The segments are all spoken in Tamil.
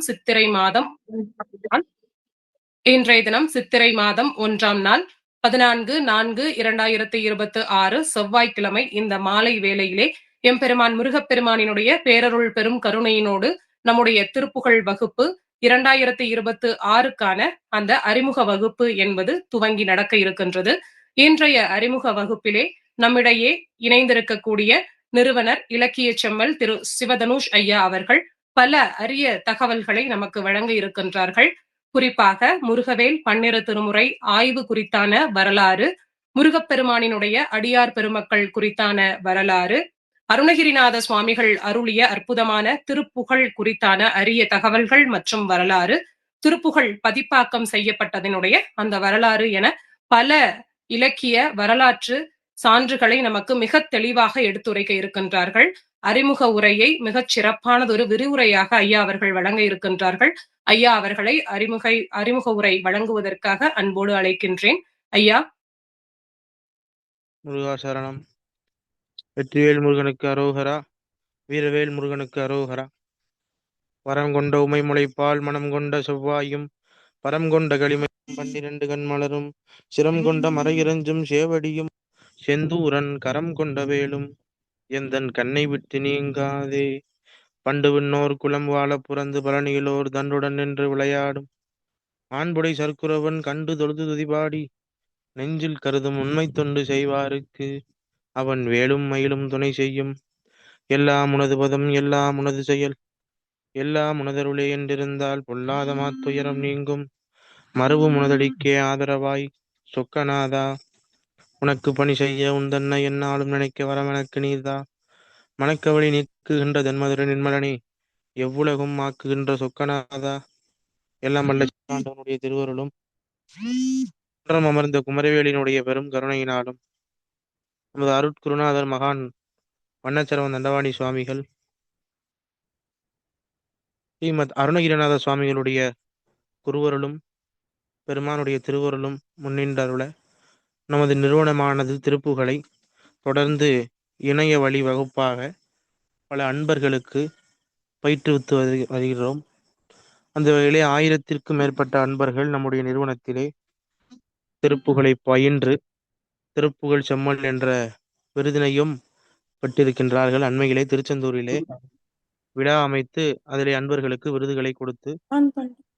சித்திரை மாதம் 1ஆம் நாள். இன்றைய தினம் சித்திரை மாதம் 1ஆம் நாள் 14/4/2026 செவ்வாய்க்கிழமை. இந்த மாலை வேளையிலே எம்பெருமான் முருகப்பெருமானினுடைய பேரருள் பெரும் கருணையினோடு நம்முடைய திருப்புகழ் வகுப்பு 2026க்கான அந்த அறிமுக வகுப்பு என்பது துவங்கி நடக்க இருக்கின்றது. இன்றைய அறிமுக வகுப்பிலே நம்மிடையே இணைந்திருக்கக்கூடிய நிறுவனர் இலக்கிய செம்மல் திரு சிவதனுஷ் ஐயா அவர்கள் பல அரிய தகவல்களை நமக்கு வழங்க இருக்கின்றார்கள். குறிப்பாக முருகவேல் பன்னிரு திருமுறை ஆய்வு குறித்தான வரலாறு, முருகப்பெருமானினுடைய அடியார் பெருமக்கள் குறித்தான வரலாறு, அருணகிரிநாத சுவாமிகள் அருளிய அற்புதமான திருப்புகழ் குறித்தான அரிய தகவல்கள் மற்றும் வரலாறு, திருப்புகழ் பதிப்பாக்கம் செய்யப்பட்டதனுடைய அந்த வரலாறு என பல இலக்கிய வரலாற்று சான்றுகளை நமக்கு மிக தெளிவாக எடுத்துரைக்க இருக்கின்றார்கள். அறிமுக உரையை மிகச் சிறப்பானதொரு விரிவுரையாக ஐயா அவர்கள் வழங்க இருக்கின்றார்கள். ஐயா அவர்களை அறிமுக உரை வழங்குவதற்காக அன்போடு அழைக்கின்றேன். ஐயா. முருகா சரணம். வெற்றிவேல் முருகனுக்கு அரோகரா, வீரவேல் முருகனுக்கு அரோகரா. வரம் கொண்ட உமை முளைப்பால் மனம் கொண்ட செவ்வாயும், பரம் கொண்ட களிமையும் 12 கண்மலரும், சிரம் கொண்ட மறையிறஞ்சும் சேவடியும், செந்தூரன் கரம் கொண்ட வேலும், எந்தன் கண்ணை விட்டு நீங்காதே. பண்டு விண்ணோர் குலம் வாழ புறந்து பழனியிலோர் தன்றுடன் நின்று விளையாடும் ஆண்புடை சர்க்குரவன் கண்டு தொழுது துதிபாடி, நெஞ்சில் கருதும் உண்மை தொண்டு செய்வாருக்கு அவன் வேலும் மயிலும் துணை செய்யும். எல்லாம் உனது பதம், எல்லாம் உனது செயல், எல்லாம் உனதருளே என்றிருந்தால் பொல்லாத மாத்துயரம் நீங்கும். மறுவு உனதடிக்கே ஆதரவாய் சொக்கநாதா, உனக்கு பணி செய்ய உந்தன்னை என்னாலும் நினைக்க வரம் எனக்கு நீர்தா. மணக்கவழி நீக்குகின்ற தன்மதுர நிர்மலனே, எவ்வுலகும் ஆக்குகின்ற சொக்கநாதா, எல்லாம் வல்ல ஆண்டவனுடைய திருவருளும் குன்றம் அமர்ந்த குமரவேலினுடைய பெரும் கருணையினாலும் நமது அருட்குருநாதர் மகான் வண்ணச்சரவன் தண்டவாணி சுவாமிகள், ஸ்ரீமத் அருணகிரிநாத சுவாமிகளுடைய குருவருளும் பெருமானுடைய திருவருளும் முன்னின்றருள நமது நிறுவனமானது திருப்புகளை தொடர்ந்து இணைய வழி வகுப்பாக பல அன்பர்களுக்கு பயிற்றுவித்து வருகிறோம். அந்த வகையிலே 1000த்திற்கும் மேற்பட்ட அன்பர்கள் நம்முடைய நிறுவனத்திலே திருப்புகளை பயின்று திருப்புகழ் செம்மல் என்ற விருதினையும் பெற்றிருக்கின்றார்கள். அண்மையிலே திருச்செந்தூரிலே விழா அமைத்து அதிலே அன்பர்களுக்கு விருதுகளை கொடுத்து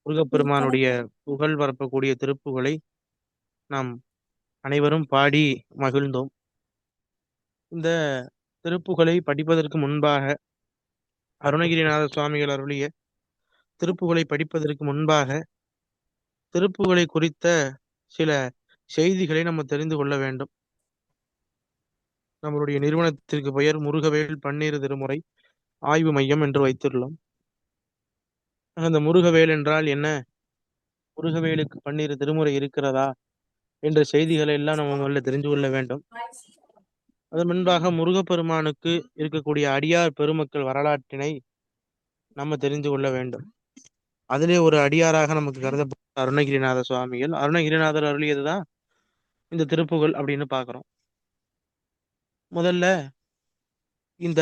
முருகப்பெருமானுடைய புகழ் பரப்பக்கூடிய திருப்புகளை நாம் அனைவரும் பாடி மகிழ்ந்தோம். இந்த திருப்புகளை படிப்பதற்கு முன்பாக, அருணகிரிநாத சுவாமிகள் அருளிய திருப்புகளை படிப்பதற்கு முன்பாக திருப்புகளை குறித்த சில செய்திகளை நம்ம தெரிந்து கொள்ள வேண்டும். நம்மளுடைய நிறுவனத்திற்கு பெயர் முருகவேல் பன்னிரு திருமுறை ஆய்வு மையம் என்று வைத்துள்ளோம். அந்த முருகவேல் என்றால் என்ன, முருகவேலுக்கு 12 திருமுறை இருக்கிறதா என்ற செய்திகளை எல்லாம் நம்ம முதல்ல தெரிந்து கொள்ள வேண்டும். அதன் முன்பாக முருகப்பெருமானுக்கு இருக்கக்கூடிய அடியார் பெருமக்கள் வரலாற்றினை நம்ம தெரிந்து கொள்ள வேண்டும். அதிலே ஒரு அடியாராக நமக்கு கருதப்பட்ட அருணகிரிநாத சுவாமிகள், அருணகிரிநாதர் அருளியதுதான் இந்த திருப்புகழ் அப்படின்னு பார்க்கிறோம். முதல்ல இந்த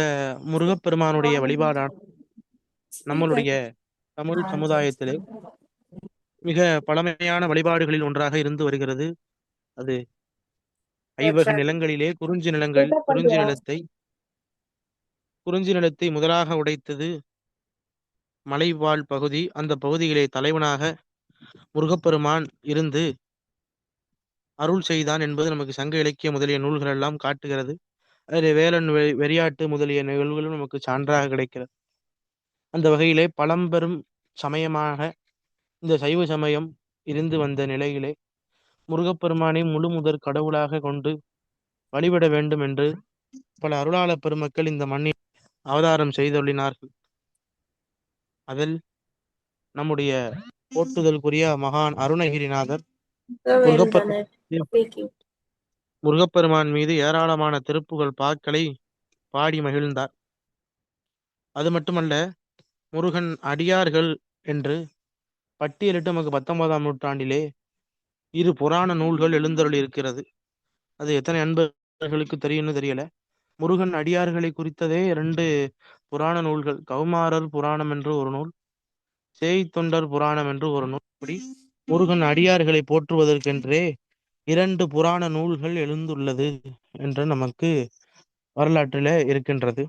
முருகப்பெருமானுடைய வழிபாடான நம்மளுடைய தமிழ் சமுதாயத்திலே மிக பழமையான வழிபாடுகளில் ஒன்றாக இருந்து வருகிறது. அது ஐவகை நிலங்களிலே குறிஞ்சி நிலத்தை முதலாக உடைத்தது மலைவாழ் பகுதி. அந்த பகுதியிலே தலைவனாக முருகப்பெருமான் இருந்து அருள் செய்தான் என்பது நமக்கு சங்க இலக்கிய முதலிய நூல்கள் எல்லாம் காட்டுகிறது. அதில் வேலன் வெறியாட்டு முதலிய நிகழ்வுகளும் நமக்கு சான்றாக கிடைக்கிறது. அந்த வகையிலே பழம்பெரும் சமயமாக இந்த சைவ சமயம் இருந்து வந்த நிலையிலே முருகப்பெருமானை முழு முதற் கடவுளாக கொண்டு வழிபட வேண்டும் என்று பல அருளாள பெருமக்கள் இந்த மண்ணில் அவதாரம் செய்தொள்ளினார்கள். அதில் நம்முடைய போற்றுதலுக்குரிய மகான் அருணகிரிநாதர் முருகப்பெருமான் மீது ஏராளமான திருப்புகழ் பாக்களை பாடி மகிழ்ந்தார். அது மட்டுமல்ல, முருகன் அடியார்கள் என்று பட்டியலிட்டு நமக்கு 19ஆம் நூற்றாண்டிலே 2 புராண நூல்கள் எழுந்தருளி இருக்கிறது. அது எத்தனை அன்பர்களுக்கு தெரியும்னு தெரியல. முருகன் அடியார்களை குறித்ததே 2 புராண நூல்கள். கௌமாரர் புராணம் என்று ஒரு நூல், சேய்த்தொண்டர் புராணம் என்று ஒரு நூல்படி முருகன் அடியார்களை போற்றுவதற்கென்றே 2 புராண நூல்கள் எழுந்துள்ளது என்று நமக்கு வரலாற்றில இருக்கின்றது.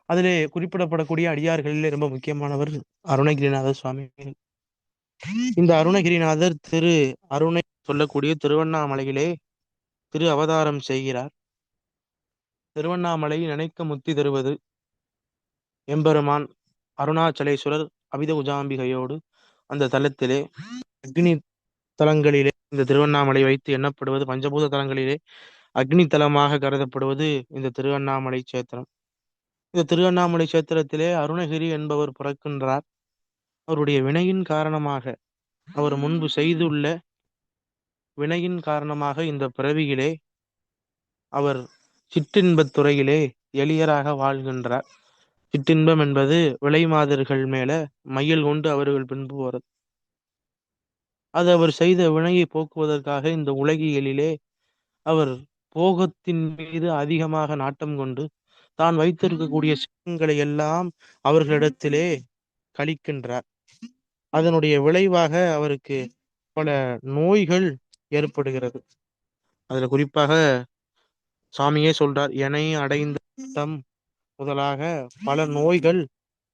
அதிலே குறிப்பிடப்படக்கூடிய அடியார்களிலே ரொம்ப முக்கியமானவர் அருணகிரிநாதர் சுவாமி. இந்த அருணகிரிநாதர் திரு அருணை சொல்லக்கூடிய திருவண்ணாமலையிலே திரு அவதாரம் செய்கிறார். திருவண்ணாமலை நினைக்க முத்தி தருவது எம்பெருமான் அருணாச்சலேஸ்வரர் அபித உஜாம்பிகையோடு அந்த தலத்திலே அக்னி தலங்களிலே இந்த திருவண்ணாமலை வைத்து எண்ணப்படுவது பஞ்சபூத தலங்களிலே அக்னி தலமாக கருதப்படுவது இந்த திருவண்ணாமலை சேத்திரம். இந்த திருவண்ணாமலை சேத்திரத்திலே அருணகிரி என்பவர் பிறக்கின்றார். அவருடைய வினையின் காரணமாக அவர் முன்பு செய்துள்ள வினையின் காரணமாக இந்த பிறவியிலே அவர் சிற்றின்பத் துறையிலே எளியராக வாழ்கின்றார். சிற்றின்பம் என்பது விலை மாதர்கள் மேல மையல் கொண்டு அவர்கள் பின்பு வருது. அது அவர் செய்த வினையை போக்குவதற்காக இந்த உலகியலிலே அவர் போகத்தின் மீது அதிகமாக நாட்டம் கொண்டு தான் வைத்திருக்கக்கூடிய செல்வங்களை எல்லாம் அவர்களிடத்திலே கழிக்கின்றார். அதனுடைய விளைவாக அவருக்கு பல நோய்கள் ஏற்படுகிறது. அதுல குறிப்பாக சாமியே சொல்றார், எனை அடைந்த தம் முதலாக பல நோய்கள்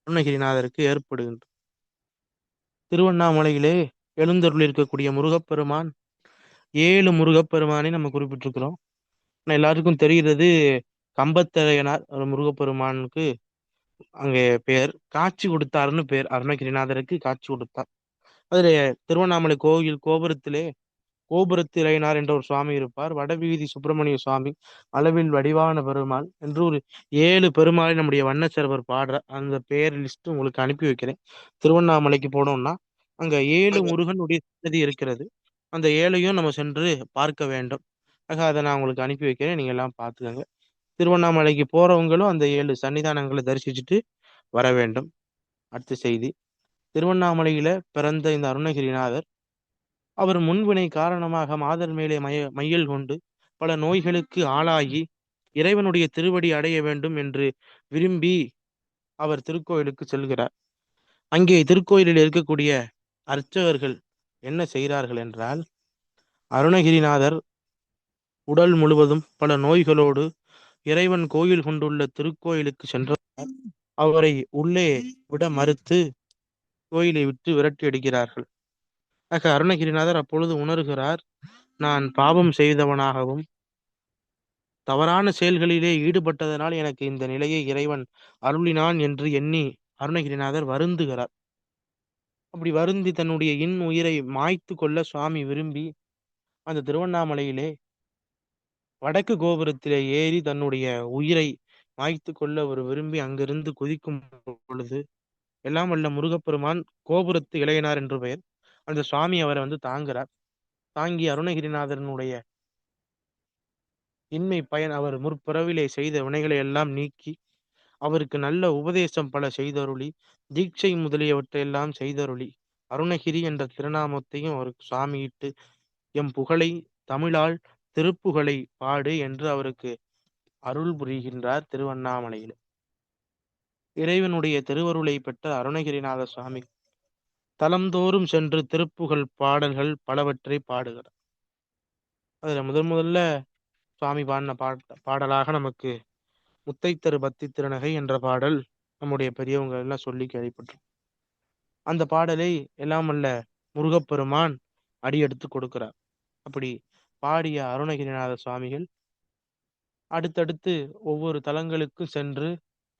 அருணகிரிநாதருக்கு ஏற்படுகின்றன. திருவண்ணாமலையிலே எழுந்தருள் இருக்கக்கூடிய முருகப்பெருமான் 7 முருகப்பெருமானை நம்ம குறிப்பிட்டிருக்கிறோம். ஆனா எல்லாருக்கும் தெரிகிறது கம்பத்தரையனார் ஒரு முருகப்பெருமானுக்கு அங்கே பேர் காட்சி கொடுத்தாருன்னு பேர். அருணகிரிநாதருக்கு காட்சி கொடுத்தார். அதுல திருவண்ணாமலை கோயில் கோபுரத்திரையனார் என்ற ஒரு சுவாமி இருப்பார். வடவீதி சுப்பிரமணிய சுவாமி, அளவில் வடிவான பெருமாள் என்று ஒரு 7 பெருமாளை நம்முடைய வண்ணச்செல்வர் பாடுற அந்த பேர் லிஸ்ட் உங்களுக்கு அனுப்பி வைக்கிறேன். திருவண்ணாமலைக்கு போனோம்னா அங்க 7 முருகனுடைய சன்னதி இருக்கிறது. அந்த 7ஐயும் நம்ம சென்று பார்க்க வேண்டும். ஆக அதை நான் உங்களுக்கு அனுப்பி வைக்கிறேன். நீங்க எல்லாம் பார்த்துக்கங்க. திருவண்ணாமலைக்கு போறவங்களும் அந்த 7 சன்னிதானங்களை தரிசிச்சுட்டு வர வேண்டும். அடுத்த செய்தி, திருவண்ணாமலையில பிறந்த இந்த அருணகிரிநாதர் அவர் முன்வினை காரணமாக மாதர் மேலே மையல் கொண்டு பல நோய்களுக்கு ஆளாகி இறைவனுடைய திருவடி அடைய வேண்டும் என்று விரும்பி அவர் திருக்கோயிலுக்கு செல்கிறார். அங்கே திருக்கோயிலில் இருக்கக்கூடிய அர்ச்சகர்கள் என்ன செய்கிறார்கள் என்றால், அருணகிரிநாதர் உடல் முழுவதும் பல நோய்களோடு இறைவன் கோயில் கொண்டுள்ள திருக்கோயிலுக்கு சென்றதால் அவரை உள்ளே விட மறுத்து கோயிலை விட்டு விரட்டி அடிக்கிறார்கள். ஆக அருணகிரிநாதர் அப்பொழுது உணர்கிறார், நான் பாவம் செய்தவனாகவும் தவறான செயல்களிலே ஈடுபட்டதனால் எனக்கு இந்த நிலையை இறைவன் அருளினான் என்று எண்ணி அருணகிரிநாதர் வருந்துகிறார். அப்படி வருந்தி தன்னுடைய உயிரை மாய்த்து கொள்ள சுவாமி விரும்பி அந்த திருவண்ணாமலையிலே வடக்கு கோபுரத்திலே ஏறி தன்னுடைய உயிரை மாய்த்து கொள்ள அவர் விரும்பி அங்கிருந்து குதிக்கும் பொழுது எல்லாம் வல்ல முருகப்பெருமான் கோபுரத்து இளையனார் என்று பெயர் அந்த சுவாமி அவரை தாங்குறார். தாங்கி அருணகிரிநாதனுடைய இன்மை பயன் அவர் முற்பிறவிலே செய்த வினைகளை எல்லாம் நீக்கி அவருக்கு நல்ல உபதேசம் பல செய்தருளி தீட்சை முதலியவற்றையெல்லாம் செய்தருளி அருணகிரி என்ற திருநாமத்தையும் அவருக்கு சுவாமியிட்டு எம் புகழை தமிழால் திருப்புகழை பாடு என்று அவருக்கு அருள் புரிகின்றார். திருவண்ணாமலையில் இறைவனுடைய திருவருளை பெற்ற அருணகிரிநாத சுவாமி தலந்தோறும் சென்று திருப்புகழ் பாடல்கள் பலவற்றை பாடுகிறார். அதுல முதல்ல சுவாமி பாடின பாடலாக நமக்கு முத்தைத்தரு பக்தி திருநகை என்ற பாடல் நம்முடைய பெரியவங்க எல்லாம் சொல்லி கேள்விப்பட்டோம். அந்த பாடலை எல்லாம் வல்ல முருகப்பெருமான் அடியெடுத்து கொடுக்கிறார். அப்படி பாடிய அருணகிரிநாத சுவாமிகள் அடுத்தடுத்து ஒவ்வொரு தலங்களுக்கும் சென்று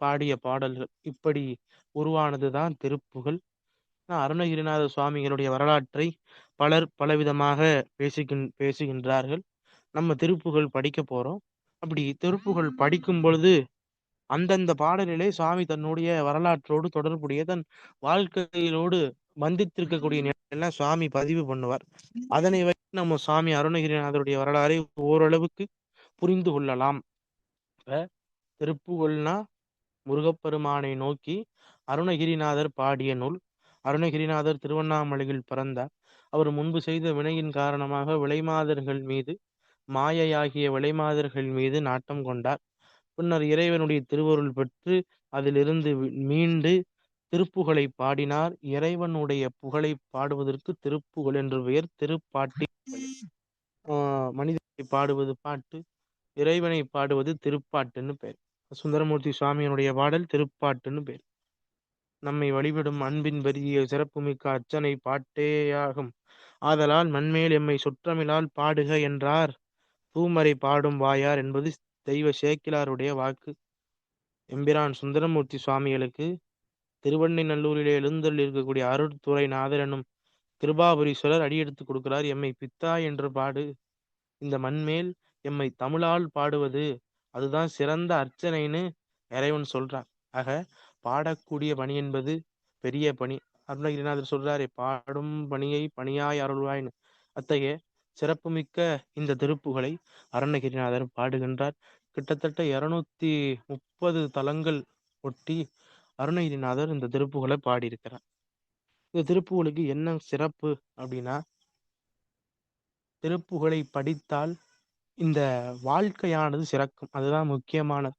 பாடிய பாடல்கள் இப்படி உருவானதுதான் திருப்புகழ். அருணகிரிநாத சுவாமிகளுடைய வரலாற்றை பலர் பலவிதமாக பேசுகின்றார்கள். நம்ம திருப்புகழ் படிக்க போறோம். அப்படி திருப்புகழ் படிக்கும் பொழுது அந்தந்த பாடலிலே சுவாமி தன்னுடைய வரலாற்றோடு தொடர்புடைய தன் வாழ்க்கையோடு பந்தித்திருக்கக்கூடிய நிலையெல்லாம் சுவாமி பதிவு பண்ணுவார். அதனை வைத்து நம்ம சுவாமி அருணகிரிநாதருடைய வரலாறை ஓரளவுக்கு புரிந்து கொள்ளலாம். திருப்புகழ்னா முருகப்பெருமானை நோக்கி அருணகிரிநாதர் பாடிய நூல். அருணகிரிநாதர் திருவண்ணாமலையில் பிறந்தார். அவர் முன்பு செய்த வினையின் காரணமாக விலைமாதர்கள் மீது மாயையாகிய விலைமாதர்கள் மீது நாட்டம் கொண்டார். பின்னர் இறைவனுடைய திருவருள் பெற்று அதிலிருந்து மீண்டு திருப்புகழை பாடினார். இறைவனுடைய புகழை பாடுவதற்கு திருப்புகழ் என்று பெயர். திருப்பாட்டி மனிதனை பாடுவது பாட்டு, இறைவனை பாடுவது திருப்பாட்டுன்னு பேர். சுந்தரமூர்த்தி சுவாமியினுடைய பாடல் திருப்பாட்டுன்னு பேர். நம்மை வழிபடும் அன்பின் பெரிய சிறப்புமிக்க அர்ச்சனை பாட்டேயாகும். ஆதலால் மண்மேல் எம்மை சுற்றமிழால் பாடுக என்றார் தூமறை பாடும் வாயார் என்பது தெய்வ சேக்கிலாருடைய வாக்கு. எம்பிரான் சுந்தரமூர்த்தி சுவாமிகளுக்கு திருவண்ணைநல்லூரிலே எழுந்தருளி இருக்கக்கூடிய அருட்துறைநாதர் எனும் கிருபாபுரீஸ்வரர் அடியெடுத்து கொடுக்கிறார். எம்மை பித்தா என்று பாடு, இந்த மண்மேல் எம்மை தமிழால் பாடுவது அதுதான் சிறந்த அர்ச்சனைன்னு இறைவன் சொல்றார். ஆக பாடக்கூடிய பணி என்பது பெரிய பணி. அருணகிரிநாதர் சொல்றாரே, பாடும் பணியை பணியாய் அருள்வாய்னு. அத்தகைய சிறப்புமிக்க இந்த திருப்புகளை அருணகிரிநாதர் பாடுகின்றார். கிட்டத்தட்ட 230 தலங்கள் ஒட்டி அருணகிரிநாதர் இந்த திருப்புகளை பாடியிருக்கிறார். இந்த திருப்புகளுக்கு என்ன சிறப்பு அப்படின்னா, திருப்புகளை படித்தால் இந்த வாழ்க்கையானது சிறக்கும். அதுதான் முக்கியமானது.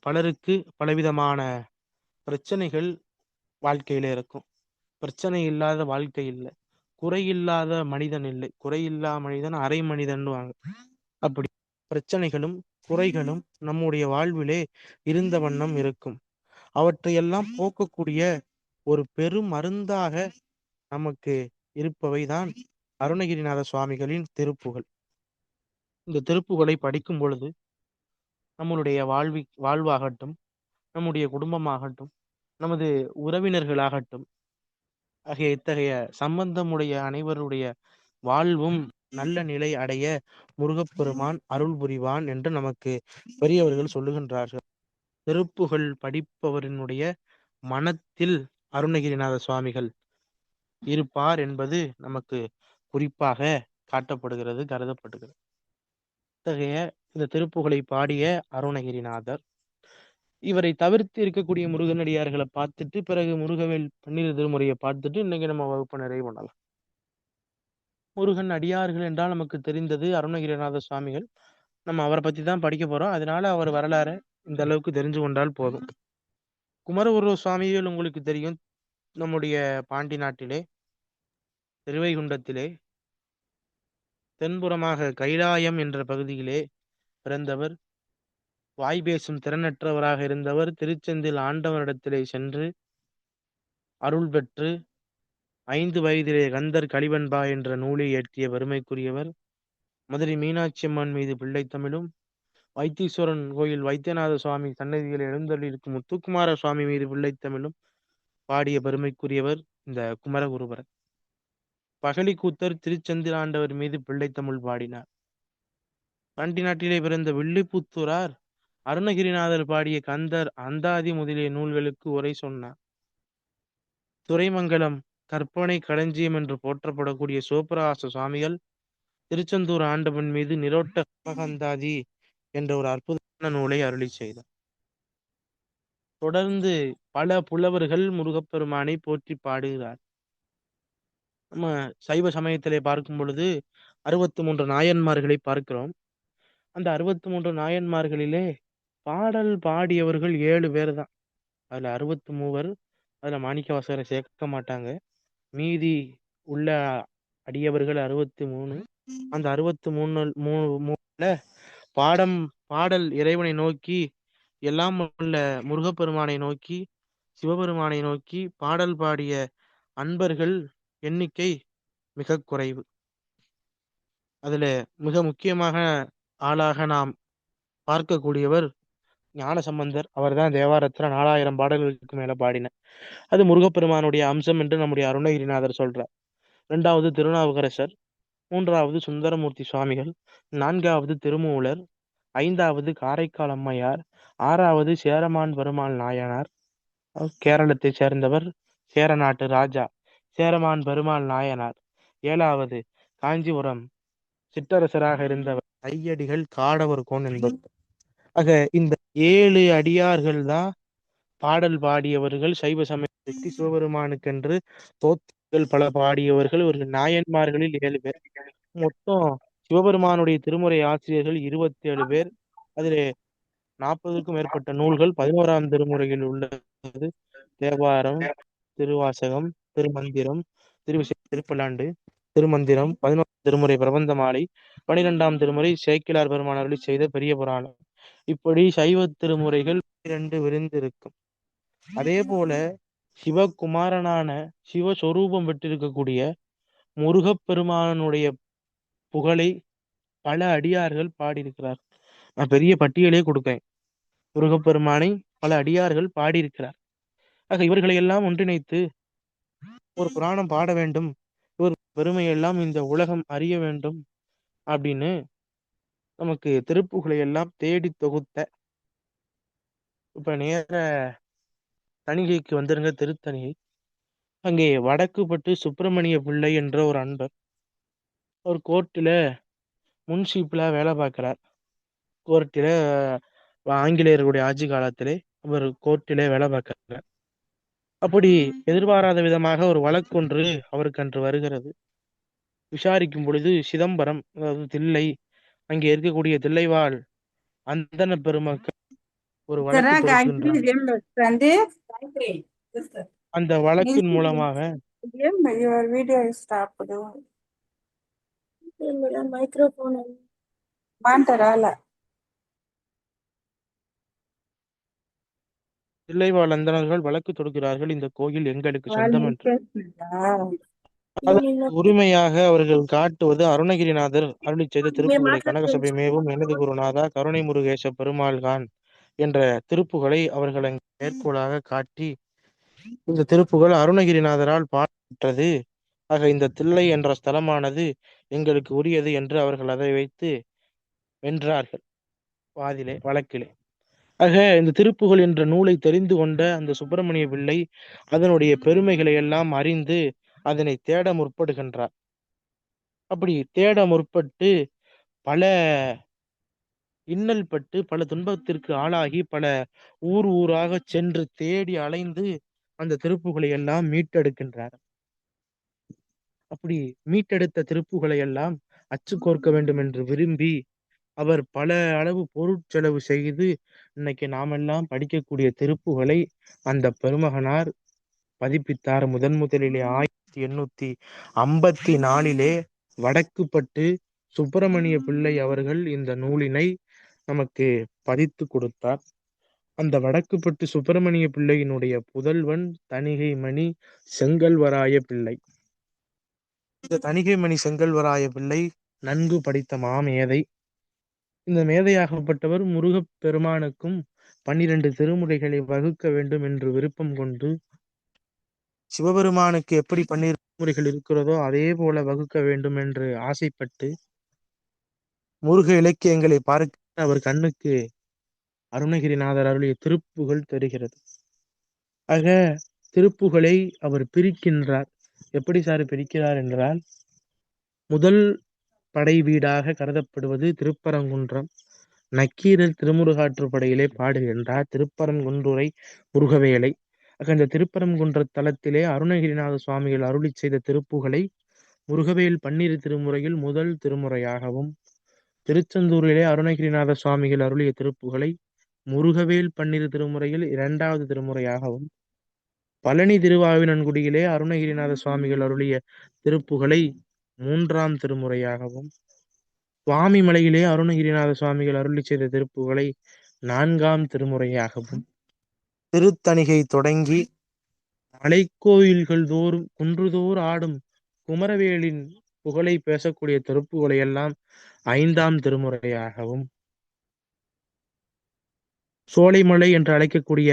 பலருக்கு பலவிதமான பிரச்சனைகள் வாழ்க்கையில இருக்கும். பிரச்சனை இல்லாத வாழ்க்கை இல்லை, குறையில்லாத மனிதன் இல்லை. குறையில்லா மனிதன் அரை மனிதன்வாங்க. அப்படி பிரச்சனைகளும் குறைகளும் நம்முடைய வாழ்விலே இருந்த வண்ணம் இருக்கும். அவற்றையெல்லாம் போக்கக்கூடிய ஒரு பெரும் மருந்தாக நமக்கு இருப்பவைதான் அருணகிரிநாத சுவாமிகளின் திருப்புகள். இந்த திருப்புகளை படிக்கும் பொழுது நம்மளுடைய வாழ்வாகட்டும், நம்முடைய குடும்பமாகட்டும், நமது உறவினர்களாகட்டும் ஆகிய இத்தகைய சம்பந்தமுடைய அனைவருடைய வாழ்வும் நல்ல நிலை அடைய முருகப்பெருமான் அருள் புரிவான் என்று நமக்கு பெரியவர்கள் சொல்லுகின்றார்கள். திருப்புகள் படிப்பவரினுடைய மனத்தில் அருணகிரிநாத சுவாமிகள் இருப்பார் என்பது நமக்கு குறிப்பாக காட்டப்படுகிறது, கருதப்படுகிறது. இத்தகைய இந்த திருப்புகளை பாடிய அருணகிரிநாதர் இவரை தவிர்த்து இருக்கக்கூடிய முருகனடியார்களை பார்த்துட்டு பிறகு முருகவேல் 12 திருமுறையை பார்த்துட்டு இன்னைக்கு நம்ம வகுப்பு நிறைவு பண்ணலாம். முருகன் அடியார்கள் என்றால் நமக்கு தெரிந்தது அருணகிரிநாத சுவாமிகள். நம்ம அவரை பத்தி தான் படிக்க போறோம். அதனால அவர் வரலாறு இந்த அளவுக்கு தெரிஞ்சு கொண்டால் போதும். குமரகுரு சுவாமிகள் உங்களுக்கு தெரியும், நம்முடைய பாண்டி நாட்டிலே திருவைகுண்டத்திலே தென்புறமாக கைலாயம் என்ற பகுதியிலே பிறந்தவர். வாய் பேசும் திறனற்றவராக இருந்தவர். திருச்செந்தில் ஆண்டவரிடத்திலே சென்று அருள் பெற்று 5 வயதிலே கந்தர் கலிவன்பா என்ற நூலை இயற்றிய பெருமைக்குரியவர். மதுரை மீனாட்சி அம்மன் மீது பிள்ளைத்தமிழும், வைத்தீஸ்வரன் கோயில் வைத்தியநாத சுவாமி சன்னதியில் எழுந்தருளியிருக்கும் முத்துக்குமார சுவாமி மீது பிள்ளைத்தமிழும் பாடிய பெருமைக்குரியவர் இந்த குமரகுருபரர். பகலிக்கூத்தர் திருச்செந்தில் ஆண்டவர் மீது பிள்ளைத்தமிழ் பாடினார். பாண்டி நாட்டிலே பிறந்த வில்லிபுத்தூரார் அருணகிரிநாதர் பாடிய கந்தர், அந்தாதி முதலிய நூல்களுக்கு உரை சொன்னார். துறைமங்கலம் கற்பனை களஞ்சியம் என்று போற்றப்படக்கூடிய சிவபிரகாச சுவாமிகள் திருச்செந்தூர் ஆண்டவன் மீது நிரோட்ட கந்தகாந்தாதி என்ற ஒரு அற்புதமான நூலை அருளி செய்தார். தொடர்ந்து பல புலவர்கள் முருகப்பெருமானை போற்றி பாடுகிறார். நம்ம சைவ சமயத்திலே பார்க்கும் பொழுது 63 நாயன்மார்களை பார்க்கிறோம். அந்த 63 நாயன்மார்களிலே பாடல் பாடியவர்கள் 7 பேர் தான். அதுல 63, அதுல மாணிக்கவாசகரை சேர்க்க மாட்டாங்க. மீதி உள்ள அடியவர்கள் 63. அந்த 63 பாடல் இறைவனை நோக்கி, எல்லாம் உள்ள முருகப்பெருமானை நோக்கி, சிவபெருமானை நோக்கி பாடல் பாடிய அன்பர்கள் எண்ணிக்கை மிக குறைவு. அதுல மிக முக்கியமாக ஆளாக நாம் பார்க்கக்கூடியவர் ஞானசம்பந்தர். அவர் தான் தேவாரத்துல 4000 பாடல்களுக்கு மேல பாடின. அது முருகப்பெருமானுடைய அம்சம் என்று நம்முடைய அருணகிரிநாதர் சொல்றார். 2வது திருநாவுக்கரசர், 3வது சுந்தரமூர்த்தி சுவாமிகள், 4வது திருமூலர், 5வது காரைக்கால் அம்மையார், 6வது சேரமான் பெருமாள் நாயனார், கேரளத்தை சேர்ந்தவர், சேர நாட்டு ராஜா சேரமான் பெருமாள் நாயனார், 7வது காஞ்சிபுரம் சிற்றரசராக இருந்தவர் ஐயடிகள் காடவர் கோன் என்பவர். ஆக இந்த 7 அடியார்கள் தான் பாடல் பாடியவர்கள். சைவ சமயத்துக்கு சிவபெருமானுக்கென்று தோத்திகள் பல பாடியவர்கள். ஒரு நாயன்மார்களில் 7 பேர். மொத்தம் சிவபெருமானுடைய திருமுறை ஆசிரியர்கள் 27 பேர். அதிலே 40க்கும் மேற்பட்ட நூல்கள் 11ஆம் திருமுறையில் உள்ளது. தேவாரம், திருவாசகம், திருமந்திரம், திருப்பலாண்டு, திருமந்திரம், 11 திருமுறை பிரபந்த மாலை, 12ஆம் திருமுறை சேக்கிழார் பெருமான் அருளிச் செய்த பெரிய புராணம். இப்படி சைவ திருமுறைகள் 12 விரிந்திருக்கும். அதே போல சிவகுமாரனான சிவஸ்வரூபம் பெற்றிருக்கக்கூடிய முருகப்பெருமானுடைய புகழை பல அடியார்கள் பாடியிருக்கிறார். நான் பெரிய பட்டியலே கொடுப்பேன். முருகப்பெருமானை பல அடியார்கள் பாடியிருக்கிறார். ஆக இவர்களை எல்லாம் ஒன்றிணைத்து ஒரு புராணம் பாட வேண்டும், இவர் பெருமையெல்லாம் இந்த உலகம் அறிய வேண்டும் அப்படின்னு நமக்கு திருப்புகளை எல்லாம் தேடி தொகுத்த. இப்ப நேர தணிகைக்கு வந்துருங்க. திருத்தணிகை. அங்கே வடக்குப்பட்டு சுப்பிரமணிய பிள்ளை என்ற ஒரு அன்பர் ஒரு கோர்ட்டில் முன்சீப்ல வேலை பார்க்கிறார். கோர்ட்டில் ஆங்கிலேயர்களுடைய ஆட்சி காலத்திலே அவர் கோர்ட்டிலே வேலை பார்க்கிறார். அப்படி எதிர்பாராத விதமாக ஒரு வழக்கொன்று அவருக்கு அன்று வருகிறது. விசாரிக்கும் பொழுது சிதம்பரம், அதாவது தில்லை, அங்கே இருக்கக்கூடிய தில்லைவாழ் அந்தன பெருமக்கள் ஒரு வழக்கு தொடுக்கின்றார். அந்த வழக்கின் மூலமாக தில்லைவாழ் அந்தணர்கள் வழக்கு தொடுக்கிறார்கள். இந்த கோயில் எங்களுக்கு சொந்தம் என்று. உரிமையாக அவர்கள் காட்டுவது அருணகிரிநாதர் அருளி செய்த திருப்புகளை. கனகசபை மேவும் எனது குருநாதா கருணை முருகேச பெருமாள்கான் என்ற திருப்புகளை அவர்கள் மேற்கோளாக காட்டி, இந்த திருப்புகள் அருணகிரிநாதரால் பாடப்பட்டது, ஆக இந்த தில்லை என்ற ஸ்தலமானது எங்களுக்கு உரியது என்று அவர்கள் அதை வைத்து வென்றார்கள் வழக்கிலே. ஆக இந்த திருப்புகள் என்ற நூலை தெரிந்து கொண்ட அந்த சுப்பிரமணிய பிள்ளை அதனுடைய பெருமைகளை எல்லாம் அறிந்து அதனை தேட முற்படுகின்றார். அப்படி தேட முற்பட்டு பல இன்னல் பட்டு பல துன்பத்திற்கு ஆளாகி பல ஊராக சென்று தேடி அலைந்து அந்த திருப்புகளை எல்லாம் மீட்டெடுக்கின்றார். அப்படி மீட்டெடுத்த திருப்புகளை எல்லாம் அச்சு கோர்க்க வேண்டும் என்று விரும்பி அவர் பல அளவு பொருட்செலவு செய்து இன்னைக்கு நாமெல்லாம் படிக்கக்கூடிய திருப்புகளை அந்த பெருமகனார் பதிப்பித்தார். முதலிலே 1854 வடக்குப்பட்டு சுப்பிரமணிய பிள்ளை அவர்கள் இந்த நூலினை நமக்கு பதித்து கொடுத்தார். அந்த வடக்குப்பட்டு சுப்பிரமணிய பிள்ளையினுடைய புதல்வன் தணிகைமணி செங்கல்வராய பிள்ளை. இந்த தணிகைமணி செங்கல்வராய பிள்ளை நன்கு படித்த மாமேதை. இந்த மேதையாகப்பட்டவர் முருகப் பெருமானுக்கும் 12 திருமுறைகளை வகுக்க வேண்டும் என்று விருப்பம் கொண்டு, சிவபெருமானுக்கு எப்படி 12 திருமுறைகள் இருக்கிறதோ அதே போல வகுக்க வேண்டும் என்று ஆசைப்பட்டு முருக இலக்கியங்களை பார்க்க அவர் கண்ணுக்கு அருணகிரிநாதர் அருளிய திருப்புகள் தெரிகிறது. ஆக திருப்புகளை அவர் பிரிக்கின்றார். எப்படி சார் பிரிக்கிறார் என்றால், முதல் படை வீடாக கருதப்படுவது திருப்பரங்குன்றம். நக்கீரர் திருமுருகாற்றுப்படையிலே பாடுகின்றார் திருப்பரங்குன்றுரை முருகவேலை. அந்த திருப்பரங்குன்ற தலத்திலே அருணகிரிநாத சுவாமிகள் அருளி செய்த திருப்புகளை முருகவேல் 12 திருமுறையில் முதல் திருமுறையாகவும், திருச்செந்தூரிலே அருணகிரிநாத சுவாமிகள் அருளிய திருப்புகளை முருகவேல் 12 திருமுறையில் 2வது திருமுறையாகவும், பழனி திருவாவினன்குடியிலே அருணகிரிநாத சுவாமிகள் அருளிய திருப்புகளை 3ஆம் திருமுறையாகவும், சுவாமி மலையிலே அருணகிரிநாத சுவாமிகள் அருளி செய்த திருப்புகளை 4ஆம் திருமுறையாகவும், திருத்தணிகை தொடங்கி மலைக்கோயில்கள் தோறும் குன்றுதோர் ஆடும் குமரவேலின் புகழை பேசக்கூடிய திருப்புகளை எல்லாம் 5ஆம் திருமுறையாகவும், சோலைமலை என்று அழைக்கக்கூடிய